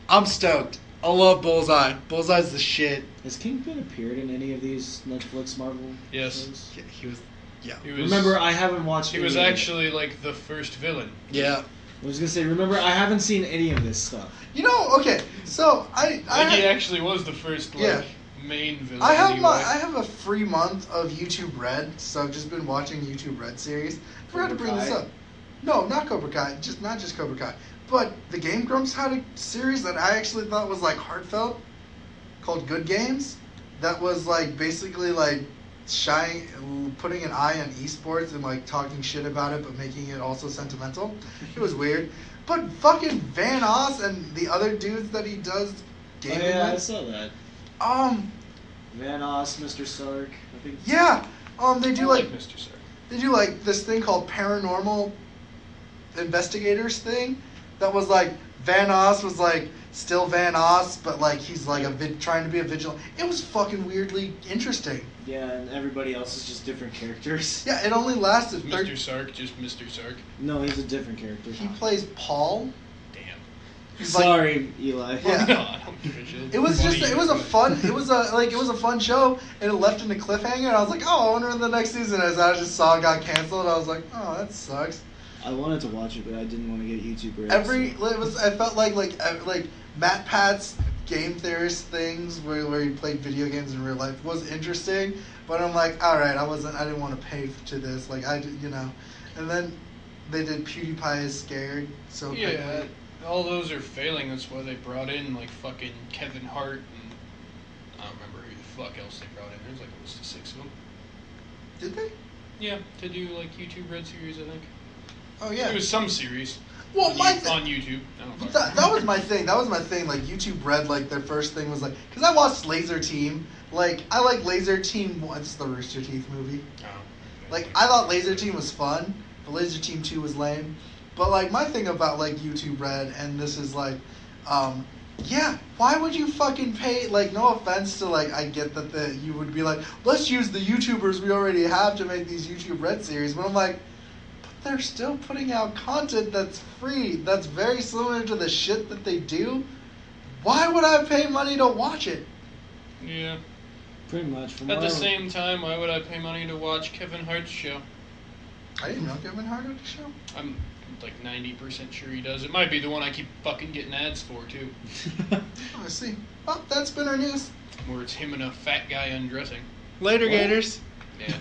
S1: I'm stoked. I love Bullseye. Bullseye's the shit.
S3: Has Kingpin appeared in any of these Netflix Marvel
S2: Yes.
S3: shows?
S1: Yeah, he was. Yeah.
S2: He was,
S3: Remember, I haven't watched.
S2: he
S3: any
S2: was
S3: of it.
S2: actually like the first villain.
S1: Yeah.
S3: I was gonna say, remember, I haven't seen any of this stuff.
S1: You know, okay. So I
S2: He actually was the first
S1: Yeah.
S2: main villain.
S1: I have
S2: anyway.
S1: I have a free month of YouTube Red, so I've just been watching YouTube Red series. I forgot to
S3: Cobra
S1: bring this
S3: Kai?
S1: up. No, not Cobra Kai. Not just Cobra Kai. But the Game Grumps had a series that I actually thought was like heartfelt, called Good Games. That was like basically like putting an eye on esports and like talking shit about it, but making it also sentimental. It was weird. But fucking Van Oss and the other dudes that he does gaming
S3: Oh, yeah, I
S1: with.
S3: saw that. Van Oss, Mr. Stark. I think.
S1: Yeah. They
S2: I
S1: do
S2: like
S1: like
S2: Mr. Stark.
S1: they do like this thing called paranormal investigators thing. That was like Van Oss was like still Van Oss, but like he's like trying to be a vigilante. It was fucking weirdly interesting.
S3: Yeah, and everybody else is just different characters.
S1: Yeah, it only lasted
S2: Mr. Sark, just Mr. Sark.
S3: No, he's a different character.
S1: He plays Paul.
S2: Damn.
S1: He's like-
S3: Sorry, Eli.
S1: Yeah.
S2: God, I don't give a shit.
S1: It was
S2: Funny,
S1: just it was a
S2: but-
S1: fun it was a fun show, and it left in a cliffhanger, and I was like, oh, I wonder when the next season is. I just saw it got canceled. I was like, oh, that sucks.
S3: I wanted to watch it, but I didn't want to get YouTube Red.
S1: I felt like Matt Pat's game theorist things where he played video games in real life was interesting, but I'm like, all right, I didn't want to pay to this, like and then they did PewDiePie is scared, so
S2: Yeah,
S1: quickly.
S2: all those are failing. That's why they brought in like fucking Kevin Hart and I don't remember who the fuck else they brought in. There's like a list of 6 of them.
S1: Did they?
S2: Yeah, to do like YouTube Red series, I think.
S1: Oh yeah.
S2: It was some series.
S1: Well,
S2: on,
S1: my
S2: on YouTube. I don't
S1: But
S2: fucking
S1: that was my thing. That was my thing. Like YouTube Red, like their first thing was like, because I watched Laser Team. Like I like Laser Team. What's the Rooster Teeth movie?
S2: Oh, okay.
S1: Like I thought Laser Team was fun, but Laser Team 2 was lame. But like my thing about like YouTube Red, and this is like, yeah, why would you fucking pay? Like no offense to like, I get that you would be like, let's use the YouTubers we already have to make these YouTube Red series, but I'm like, they're still putting out content that's free, that's very similar to the shit that they do. Why would I pay money to watch it?
S2: Yeah.
S3: Pretty much. From
S2: At
S3: what
S2: the
S3: I-
S2: same time, why would I pay money to watch Kevin Hart's show?
S1: I didn't know Kevin Hart had a show.
S2: I'm like 90% sure he does. It might be the one I keep fucking getting ads for too.
S1: Oh, I see. Well, that's been our news.
S2: Where it's him and a fat guy undressing.
S1: Later,
S3: Well-
S1: Gators.
S2: Yeah.